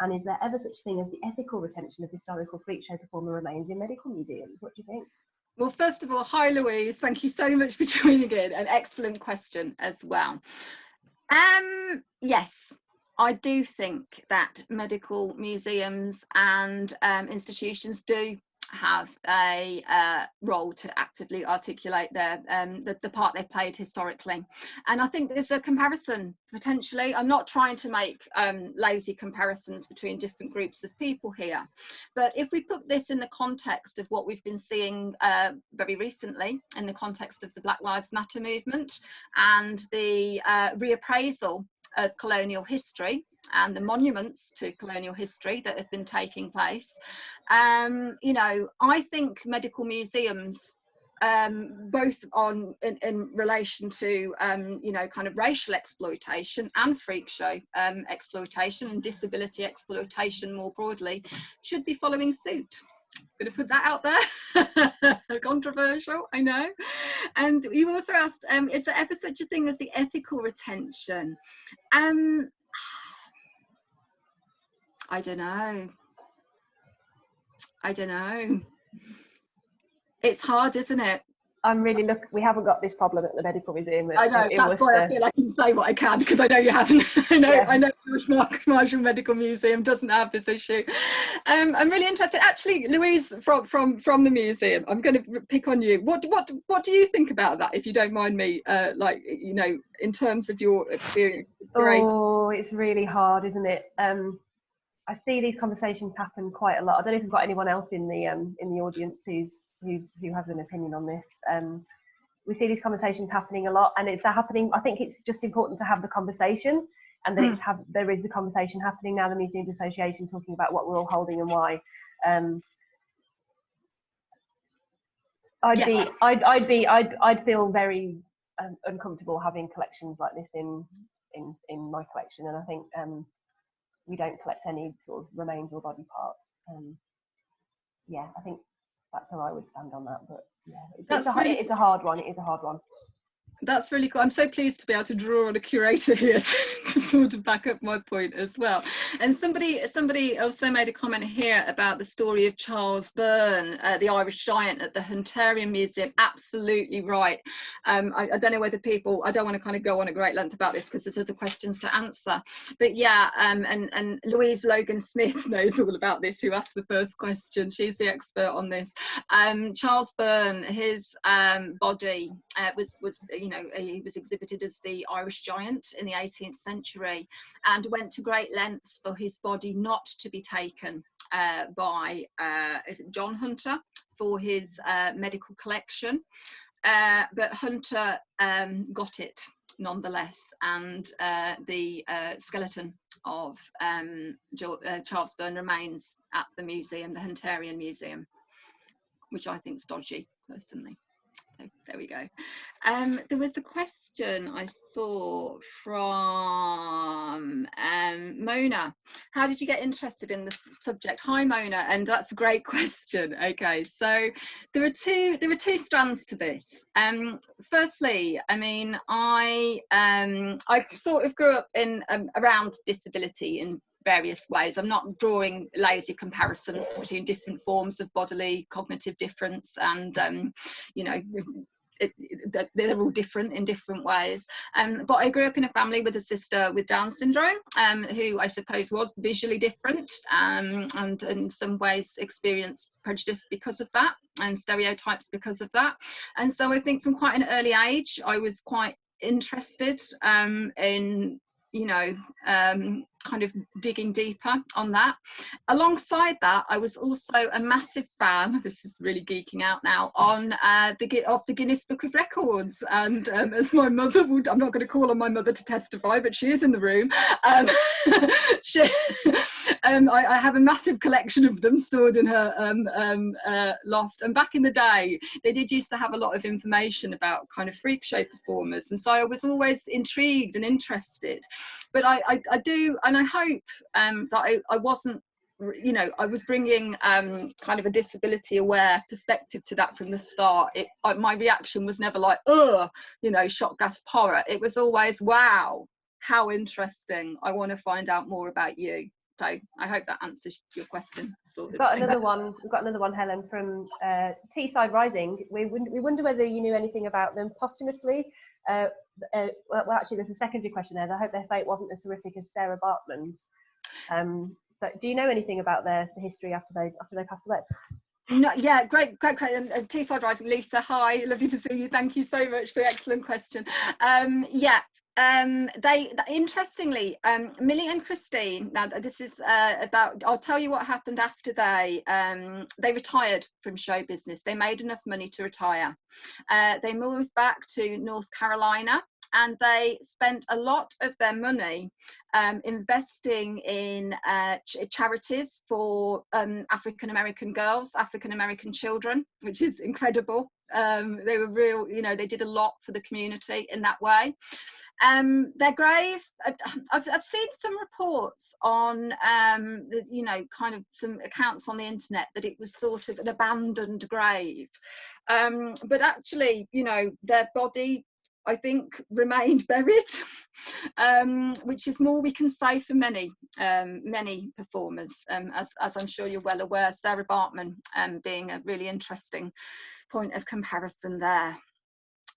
And is there ever such a thing as the ethical retention of historical freak show performer remains in medical museums? What do you think?
Well, first of all, hi Louise, thank you so much for joining in. An excellent question as well. Yes, I do think that medical museums and institutions do have a role to actively articulate their the part they've played historically, and I think there's a comparison potentially. I'm not trying to make lazy comparisons between different groups of people here, but if we put this in the context of what we've been seeing very recently in the context of the Black Lives Matter movement and the reappraisal of colonial history and the monuments to colonial history that have been taking place, you know, I think medical museums, both in relation to you know, kind of racial exploitation and freak show exploitation and disability exploitation more broadly, should be following suit. Going to put that out there. Controversial, I know. And you also asked, is there ever such a thing as the ethical retention? I don't know. I don't know. It's hard, isn't it?
I'm really we haven't got this problem at the medical museum.
I know, that's why I feel I can say what I can, because I know you haven't. I know Marshall Medical Museum doesn't have this issue. I'm really interested, actually, Louise, from the museum. I'm going to pick on you. What do you think about that, if you don't mind me, like, you know, in terms of your experience?
Oh, it's really hard, isn't it? I see these conversations happen quite a lot. I don't know if we've got anyone else in the audience who has an opinion on this. We see these conversations happening a lot, and if they're happening, I think it's just important to have the conversation, and that there is the conversation happening now. The Museums Association talking about what we're all holding and why. I'd feel very uncomfortable having collections like this in my collection, and I think we don't collect any sort of remains or body parts. Yeah, I think that's how I would stand on that. But yeah, it's a hard one. It is a hard one.
That's really cool. I'm so pleased to be able to draw on a curator here to sort of back up my point as well. And somebody also made a comment here about the story of Charles Byrne, the Irish giant at the Hunterian Museum. Absolutely right. I don't know whether people, I don't want to kind of go on at great length about this because there's other questions to answer. But yeah, and Louise Logan Smith knows all about this, who asked the first question. She's the expert on this. Charles Byrne, his body was you know, he was exhibited as the Irish giant in the 18th century, and went to great lengths for his body not to be taken by is it John Hunter for his medical collection, but Hunter got it nonetheless, and the skeleton of Charles Byrne remains at the museum, the Hunterian Museum, which I think is dodgy personally. So there we go. There was a question I saw from Mona. How did you get interested in the subject? Hi Mona, and that's a great question. Okay, so there are two strands to this. Firstly, I mean, I sort of grew up in around disability in various ways. I'm not drawing lazy comparisons between different forms of bodily cognitive difference, and you know, they're all different in different ways. But I grew up in a family with a sister with Down syndrome, who I suppose was visually different, and in some ways experienced prejudice because of that, and stereotypes because of that. And so I think from quite an early age I was quite interested in, you know, kind of digging deeper on that. Alongside that, I was also a massive fan, this is really geeking out now, on the Guinness Book of Records, and as my mother would, I'm not going to call on my mother to testify, but she is in the room. I have a massive collection of them stored in her loft, and back in the day they did used to have a lot of information about kind of freak show performers, and so I was always intrigued and interested. But I do, and I hope that I wasn't, you know, I was bringing kind of a disability aware perspective to that from the start. My reaction was never like, oh, you know, shock, gasp, horror. It was always, wow, how interesting, I want to find out more about you. So I hope that answers your question.
We've got another one, Helen, from Teesside Rising. We wonder whether you knew anything about them posthumously. Well, actually, there's a secondary question there. I hope their fate wasn't as horrific as Sarah Bartman's. So, do you know anything about the history after they passed away?
No, yeah, great. And Teesside Rising, Lisa, hi, lovely to see you. Thank you so much for your excellent question. Yeah. They interestingly, Millie and Christine, now this is about, I'll tell you what happened after they retired from show business. They made enough money to retire. They moved back to North Carolina, and they spent a lot of their money investing in charities for African American girls, African American children, which is incredible. They were real, you know, they did a lot for the community in that way. Their grave, I've seen some reports on, you know, kind of some accounts on the internet that it was sort of an abandoned grave. But actually, you know, their body, I think, remained buried, which is more we can say for many performers, as I'm sure you're well aware, Sarah Bartman being a really interesting point of comparison there.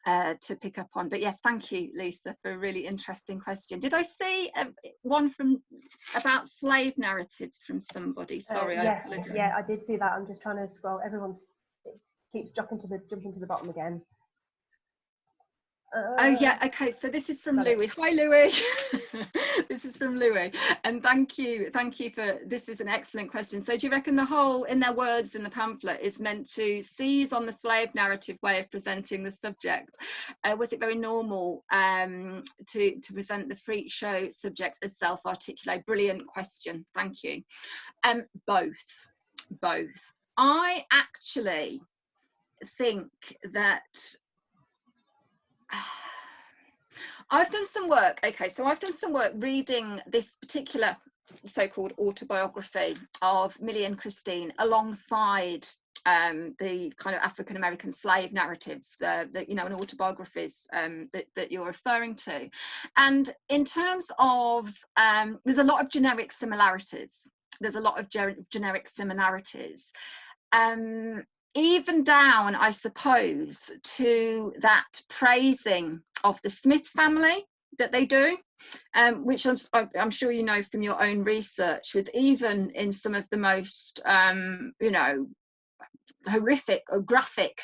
To pick up on. But yes, thank you, Lisa, for a really interesting question. Did I see one from about slave narratives from somebody? Sorry.
Yes, yeah, I did see that. I'm just trying to scroll. Everyone keeps jumping to the bottom again.
Oh yeah, okay, so this is from Louis. Hi Louis. This is from Louis, and thank you for, this is an excellent question. So do you reckon the whole, in their words in the pamphlet, is meant to seize on the slave narrative way of presenting the subject? Was it very normal to present the freak show subject as self-articulate? Brilliant question, thank you. Both. I actually think that I've done some work, okay, so I've done some work reading this particular so-called autobiography of Millie-Christine alongside the kind of African-American slave narratives, that, you know, and autobiographies that you're referring to. And in terms of, there's a lot of generic similarities. Even down, I suppose, to that praising of the Smith family that they do, which I'm sure you know from your own research, with even in some of the most, you know, horrific or graphic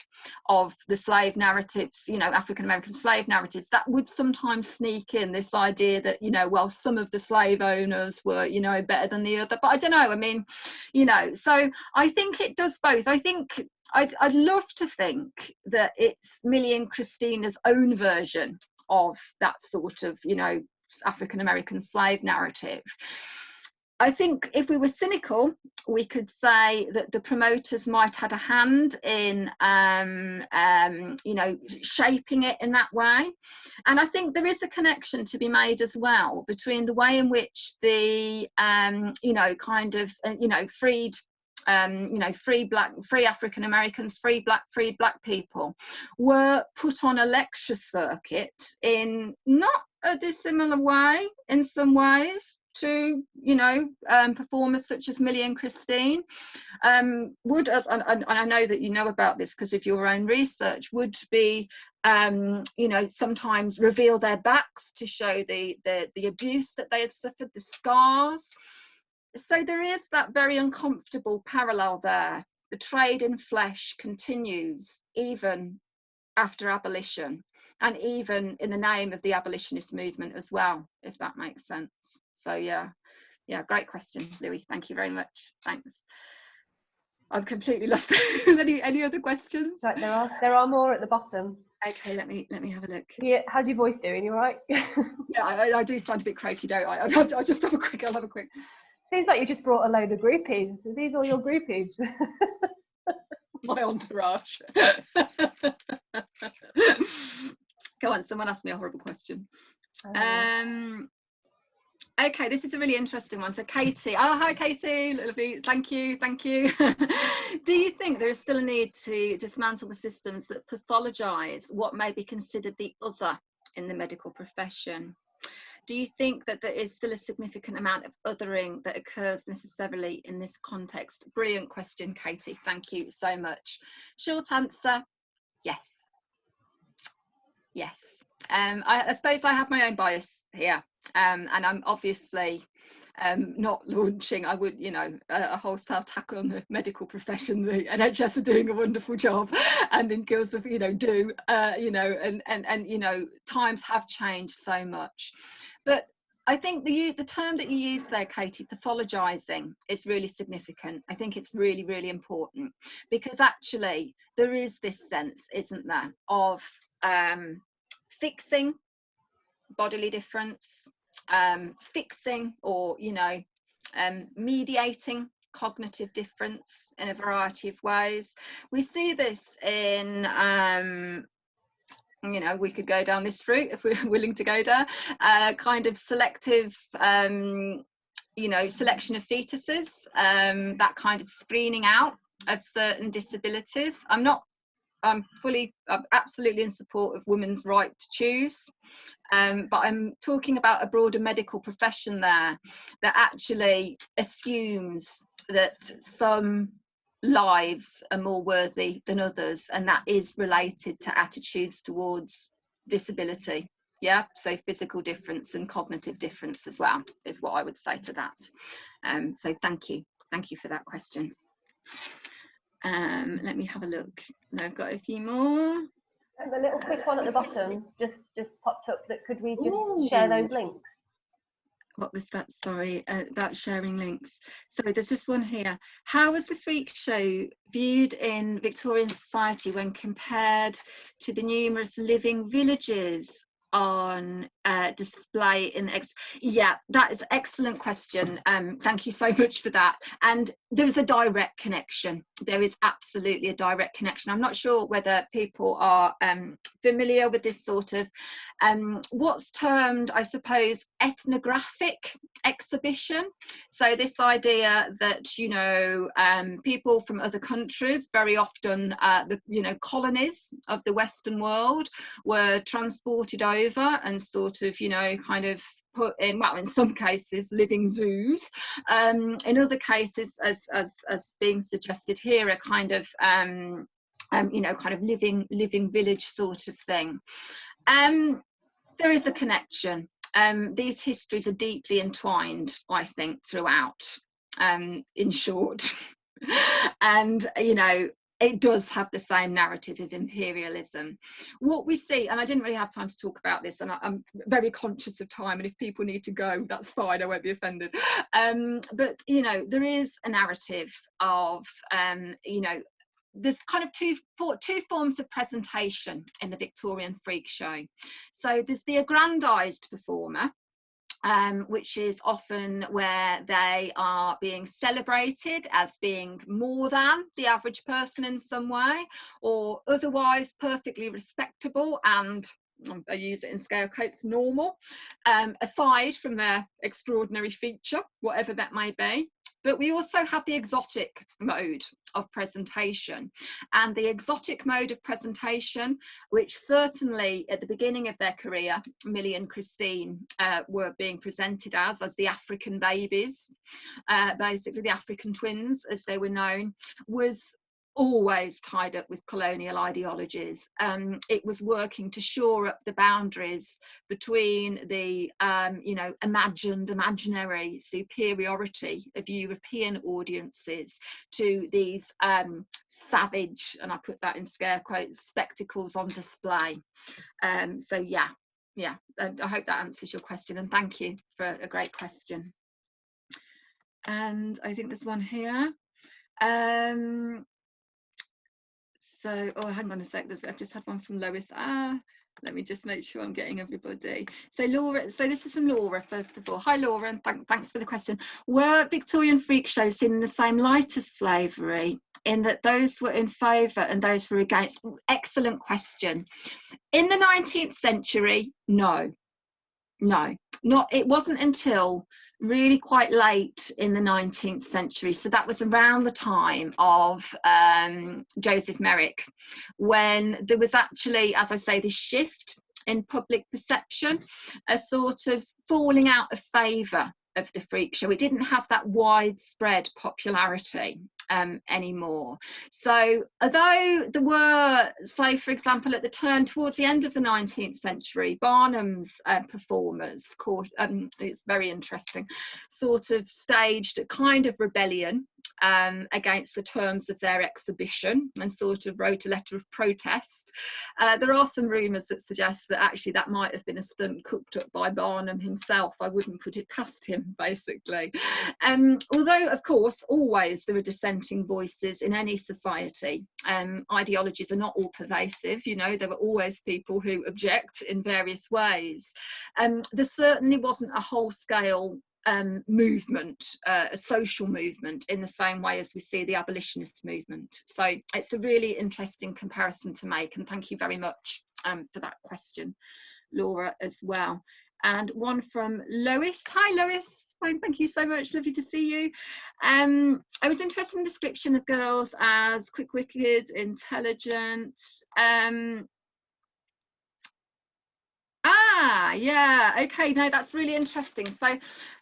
of the slave narratives, you know, African American slave narratives, that would sometimes sneak in this idea that, you know, well, some of the slave owners were, you know, better than the other. But I don't know, I mean, you know, so I think it does both. I think I'd love to think that it's Millie and Christina's own version of that sort of, you know, African American slave narrative. I think if we were cynical, we could say that the promoters might have had a hand in, you know, shaping it in that way. And I think there is a connection to be made as well between the way in which the, you know, kind of, you know, freed, you know, free African Americans, free black people were put on a lecture circuit in not a dissimilar way, in some ways, to, you know, performers such as Millie and Christine, would, and I know that you know about this because of your own research, would be, you know, sometimes reveal their backs to show the abuse that they had suffered, the scars. So there is that very uncomfortable parallel there. The trade in flesh continues even after abolition, and even in the name of the abolitionist movement as well, if that makes sense. So yeah, great question, Louis. Thank you very much. Thanks. I've completely lost any other questions?
Right, there are more at the bottom.
Okay, let me have a look.
Yeah, how's your voice doing? You all right?
Yeah, I do sound a bit croaky, don't I? I'll just have a quick.
Seems like you just brought a load of groupies. Are these all your groupies?
My entourage. Go on, someone asked me a horrible question. Okay, this is a really interesting one. So Katie, oh hi Katie, lovely, thank you. Do you think there is still a need to dismantle the systems that pathologise what may be considered the other in the medical profession? Do you think that there is still a significant amount of othering that occurs necessarily in this context? Brilliant question, Katie. Thank you so much. Short answer, yes. Yes. I suppose I have my own bias here, and I'm obviously not launching, I would, you know, a wholesale attack on the medical profession. The NHS are doing a wonderful job, and in Guilds of, you know, you know, and you know, times have changed so much. But I think the term that you use there, Katie, pathologising, is really significant. I think it's really, really important, because actually there is this sense, isn't there, of fixing bodily difference, fixing or, you know, mediating cognitive difference in a variety of ways. We see this in, you know, we could go down this route if we're willing to go down, kind of selective, you know, selection of fetuses, that kind of screening out of certain disabilities. I'm absolutely in support of women's right to choose, but I'm talking about a broader medical profession there that actually assumes that some lives are more worthy than others, and that is related to attitudes towards disability. Yeah, so physical difference and cognitive difference as well is what I would say to that. So thank you for that question. Let me have a look. I've got a few more.
A little quick one at the bottom just popped up. That could we just share those links?
What was that? Sorry, about sharing links. Sorry, there's just one here. How was the freak show viewed in Victorian society when compared to the numerous living villages on display in yeah, that is an excellent question. Thank you so much for that. And there's a direct connection. There is absolutely a direct connection. I'm not sure whether people are familiar with this sort of what's termed, I suppose, ethnographic exhibition. So this idea that, you know, people from other countries, very often the, you know, colonies of the Western world, were transported over and sort of, you know, kind of put in, well, in some cases living zoos, in other cases, as being suggested here, a kind of you know, kind of living village sort of thing. There is a connection. These histories are deeply entwined, I think, throughout, in short. And, you know, it does have the same narrative of imperialism. What we see, and I didn't really have time to talk about this, and I'm very conscious of time, and if people need to go, that's fine, I won't be offended. But you know, there is a narrative of you know, there's kind of two forms of presentation in the Victorian freak show. So there's the aggrandized performer, which is often where they are being celebrated as being more than the average person in some way, or otherwise perfectly respectable and, I use it in scale quotes, normal, aside from their extraordinary feature, whatever that may be. But we also have the exotic mode of presentation, and the exotic mode of presentation, which certainly at the beginning of their career, Millie and Christine were being presented as the African babies, basically the African twins as they were known, was always tied up with colonial ideologies. It was working to shore up the boundaries between the you know, imaginary superiority of European audiences to these savage, and I put that in scare quotes, spectacles on display. So yeah, I hope that answers your question, and thank you for a great question. And I think there's one here. So, oh, hang on a sec, I've just had one from Lois. Let me just make sure I'm getting everybody. So Laura, so this is from Laura, first of all. Hi Laura, and thanks for the question. Were Victorian freak shows seen in the same light as slavery, in that those were in favour and those were against? Excellent question. In the 19th century, no, it wasn't until really quite late in the 19th century, so that was around the time of Joseph Merrick, when there was actually, as I say, this shift in public perception, a sort of falling out of favour of the freak show. It didn't have that widespread popularity anymore. So although there were, say for example, at the turn towards the end of the 19th century, Barnum's performers, it's very interesting, sort of staged a kind of rebellion against the terms of their exhibition and sort of wrote a letter of protest. There are some rumours that suggest that actually that might have been a stunt cooked up by Barnum himself. I wouldn't put it past him, basically. Although, of course, always there are dissenting voices in any society. Ideologies are not all pervasive, you know, there were always people who object in various ways. There certainly wasn't a whole-scale movement, a social movement in the same way as we see the abolitionist movement. So it's a really interesting comparison to make, and thank you very much for that question, Laura, as well. And one from Lois. Hi Lois, fine, thank you so much, lovely to see you. I was interested in the description of girls as quick-witted, intelligent. Yeah, okay, no, that's really interesting.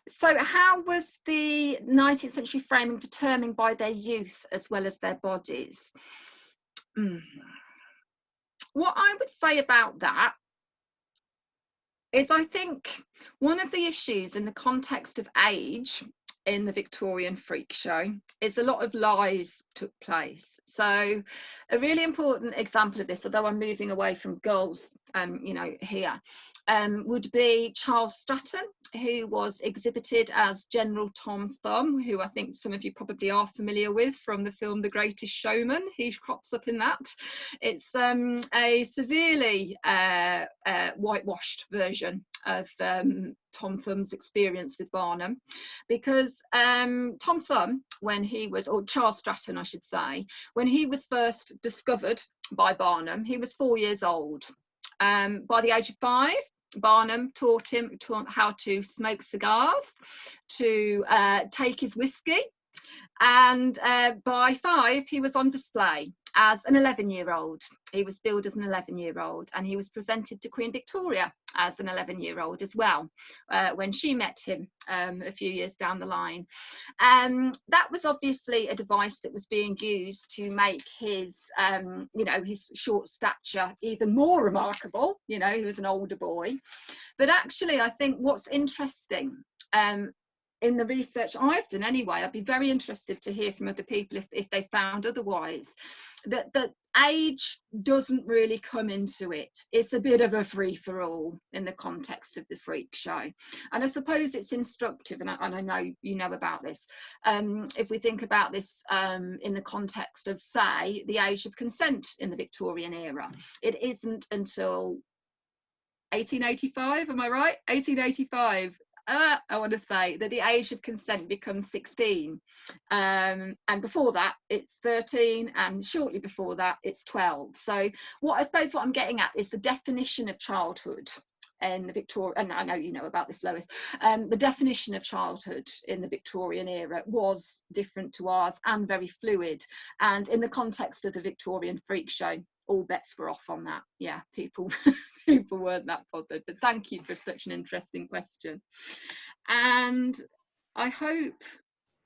So how was the 19th century framing determined by their youth as well as their bodies? What I would say about that is, I think one of the issues in the context of age in the Victorian freak show is a lot of lies took place. So a really important example of this, although I'm moving away from girls, you know, here, would be Charles Stratton, who was exhibited as General Tom Thumb, who I think some of you probably are familiar with from the film The Greatest Showman. He crops up in that. It's a severely whitewashed version of Tom Thumb's experience with Barnum, because Tom Thumb, when he was, or Charles Stratton I should say, when he was first discovered by Barnum, he was 4 years old. By the age of 5, Barnum taught him how to smoke cigars, to take his whiskey, and by 5 he was on display as an 11-year-old. He was billed as an 11-year-old, and he was presented to Queen Victoria as an 11-year-old as well, when she met him a few years down the line. That was obviously a device that was being used to make his, you know, his short stature even more remarkable. You know, he was an older boy. But actually, I think what's interesting, in the research I've done anyway, I'd be very interested to hear from other people if they found otherwise, that age doesn't really come into it. It's a bit of a free-for-all in the context of the freak show, and I suppose it's instructive, and I know you know about this, if we think about this in the context of, say, the age of consent in the Victorian era. It isn't until 1885, am I right? 1885, I want to say, that the age of consent becomes 16, and before that it's 13, and shortly before that it's 12. So I suppose what I'm getting at is the definition of childhood in the Victorian, and I know you know about this, Lois, the definition of childhood in the Victorian era was different to ours and very fluid, and in the context of the Victorian freak show, all bets were off on that. Yeah, people people weren't that bothered. But thank you for such an interesting question, and I hope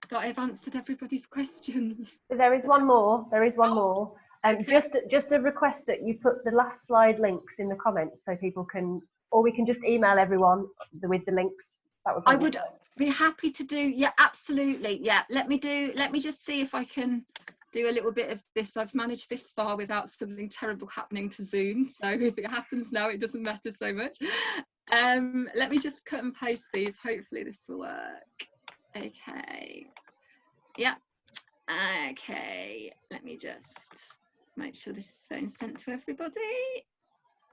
that I've answered everybody's questions.
There is one more. There is one more.
Okay.
Just a request that you put the last slide links in the comments so people can, or we can just email everyone with the links. That would
I would be happy to do. Yeah, absolutely. Yeah, let me just see if I can do a little bit of this. I've managed this far without something terrible happening to Zoom, so if it happens now, it doesn't matter so much. Let me just cut and paste these. Hopefully this will work. Okay. Yeah. Okay. Let me just make sure this is getting sent to everybody.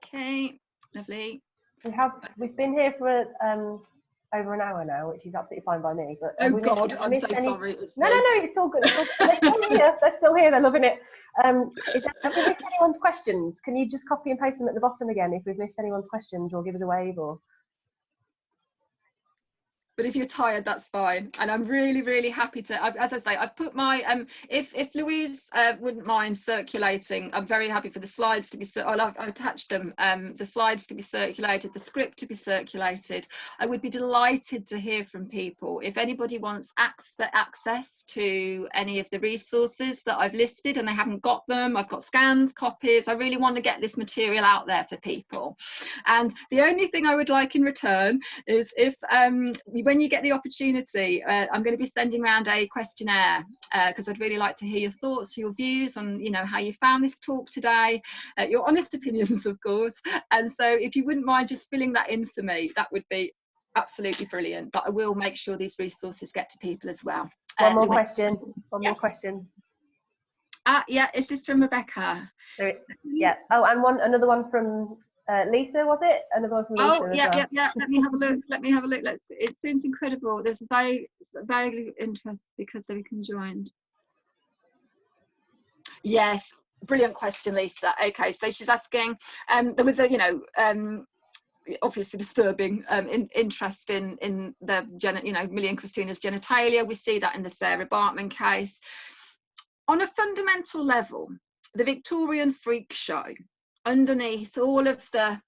Okay. Lovely.
We've been here for over an hour now, which is absolutely fine by me. But
oh God, I'm so sorry.
No, it's all good. They're still here. They're still here. They're loving it. Have we missed anyone's questions? Can you just copy and paste them at the bottom again if we've missed anyone's questions, or give us a wave, or?
But if you're tired, that's fine. And I'm really, really happy to, as I say, I've put my, if Louise wouldn't mind circulating, I'm very happy for the slides to be, I've attached them, the slides to be circulated, the script to be circulated. I would be delighted to hear from people. If anybody wants access to any of the resources that I've listed and they haven't got them, I've got scans, copies. I really want to get this material out there for people. And the only thing I would like in return is if, when you get the opportunity, I'm going to be sending around a questionnaire because I'd really like to hear your thoughts, your views on, you know, how you found this talk today, your honest opinions, of course. And so if you wouldn't mind just filling that in for me, that would be absolutely brilliant. But I will make sure these resources get to people as well.
One more question. One more question.
Yeah, is this from Rebecca?
Yeah. Oh, and another one from Lisa, was it? Another one from Lisa.
Oh, yeah. Let me have a look. It seems incredible. There's a vague interest because they conjoined. Yes, brilliant question, Lisa. Okay, so she's asking. There was a, obviously disturbing interest in the Millie and Christina's genitalia. We see that in the Sarah Bartman case. On a fundamental level, the Victorian freak show, underneath all of the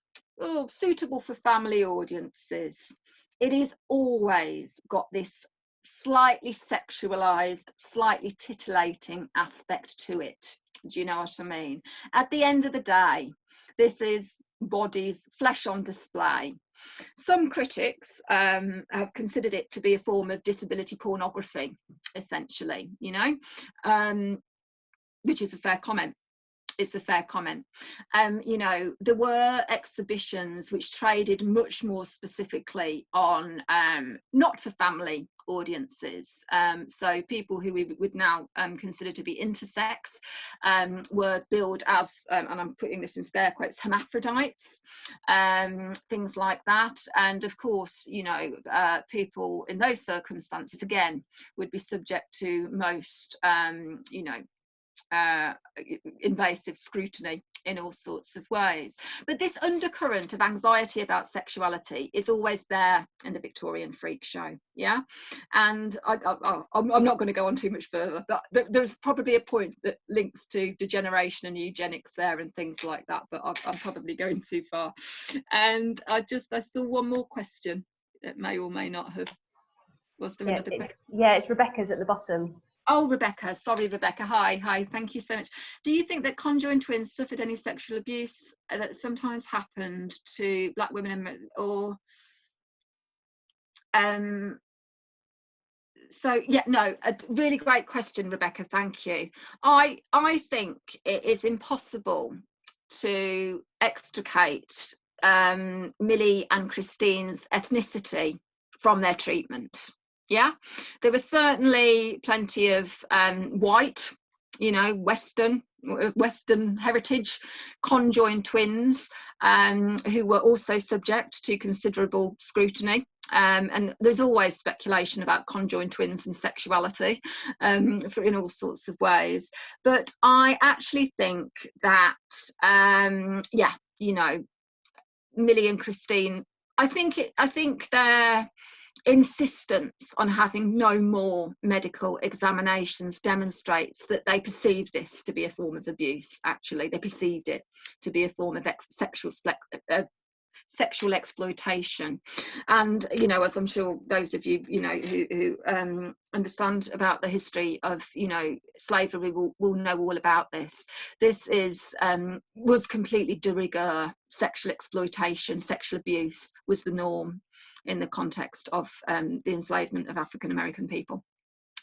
suitable for family audiences, it is always got this slightly sexualized, slightly titillating aspect to it. Do you know what I mean? At the end of the day, this is bodies, flesh on display. Some critics have considered it to be a form of disability pornography, essentially, which is a fair comment. It's a fair comment. There were exhibitions which traded much more specifically on not for family audiences. So people who we would now consider to be intersex were billed as, and I'm putting this in scare quotes, hermaphrodites, things like that. And of course, people in those circumstances, again, would be subject to most, invasive scrutiny in all sorts of ways. But this undercurrent of anxiety about sexuality is always there in the Victorian freak show, yeah? And I'm not going to go on too much further, but there's probably a point that links to degeneration and eugenics there and things like that, but I'm probably going too far. And I saw one more question that may or may not have. Was there another question?
Yeah, it's Rebecca's at the bottom.
Oh, Rebecca, sorry, Rebecca. Hi, thank you so much. Do you think that conjoined twins suffered any sexual abuse that sometimes happened to Black women or So yeah, no, a really great question, Rebecca, thank you. I think it is impossible to extricate Millie and Christine's ethnicity from their treatment. Yeah, there was certainly plenty of white, you know, Western heritage conjoined twins who were also subject to considerable scrutiny. And there's always speculation about conjoined twins and sexuality in all sorts of ways. But I actually think that, yeah, you know, Millie and Christine, I think their insistence on having no more medical examinations demonstrates that they perceive this to be a form of abuse. Actually, they perceived it to be a form of sexual exploitation. And, you know, as I'm sure those of you, you know, who understand about the history of, you know, slavery will know all about this. This was completely de rigueur. Sexual exploitation, sexual abuse was the norm in the context of the enslavement of African American people,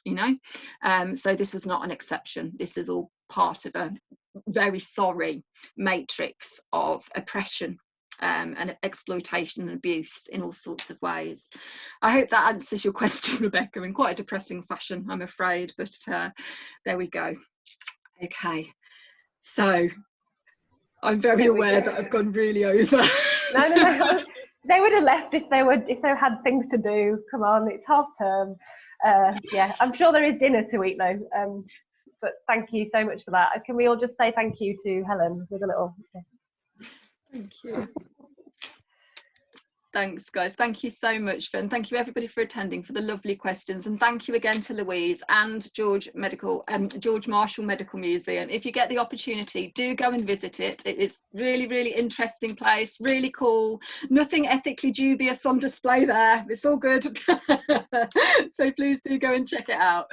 you know. So this was not an exception. This is all part of a very sorry matrix of oppression and exploitation and abuse in all sorts of ways. I hope that answers your question, Rebecca, in quite a depressing fashion, I'm afraid, but there we go. Okay, so I'm very aware that I've gone really over.
No. They would have left if they had things to do. Come on, it's half term. Yeah, I'm sure there is dinner to eat though. But thank you so much for that. Can we all just say thank you to Helen with a little?
Thank you. Thanks, guys. Thank you so much, and thank you everybody for attending, for the lovely questions, and thank you again to Louise and George Marshall Medical Museum. If you get the opportunity, do go and visit it. It is really, really interesting place, really cool. Nothing ethically dubious on display there. It's all good. So please do go and check it out.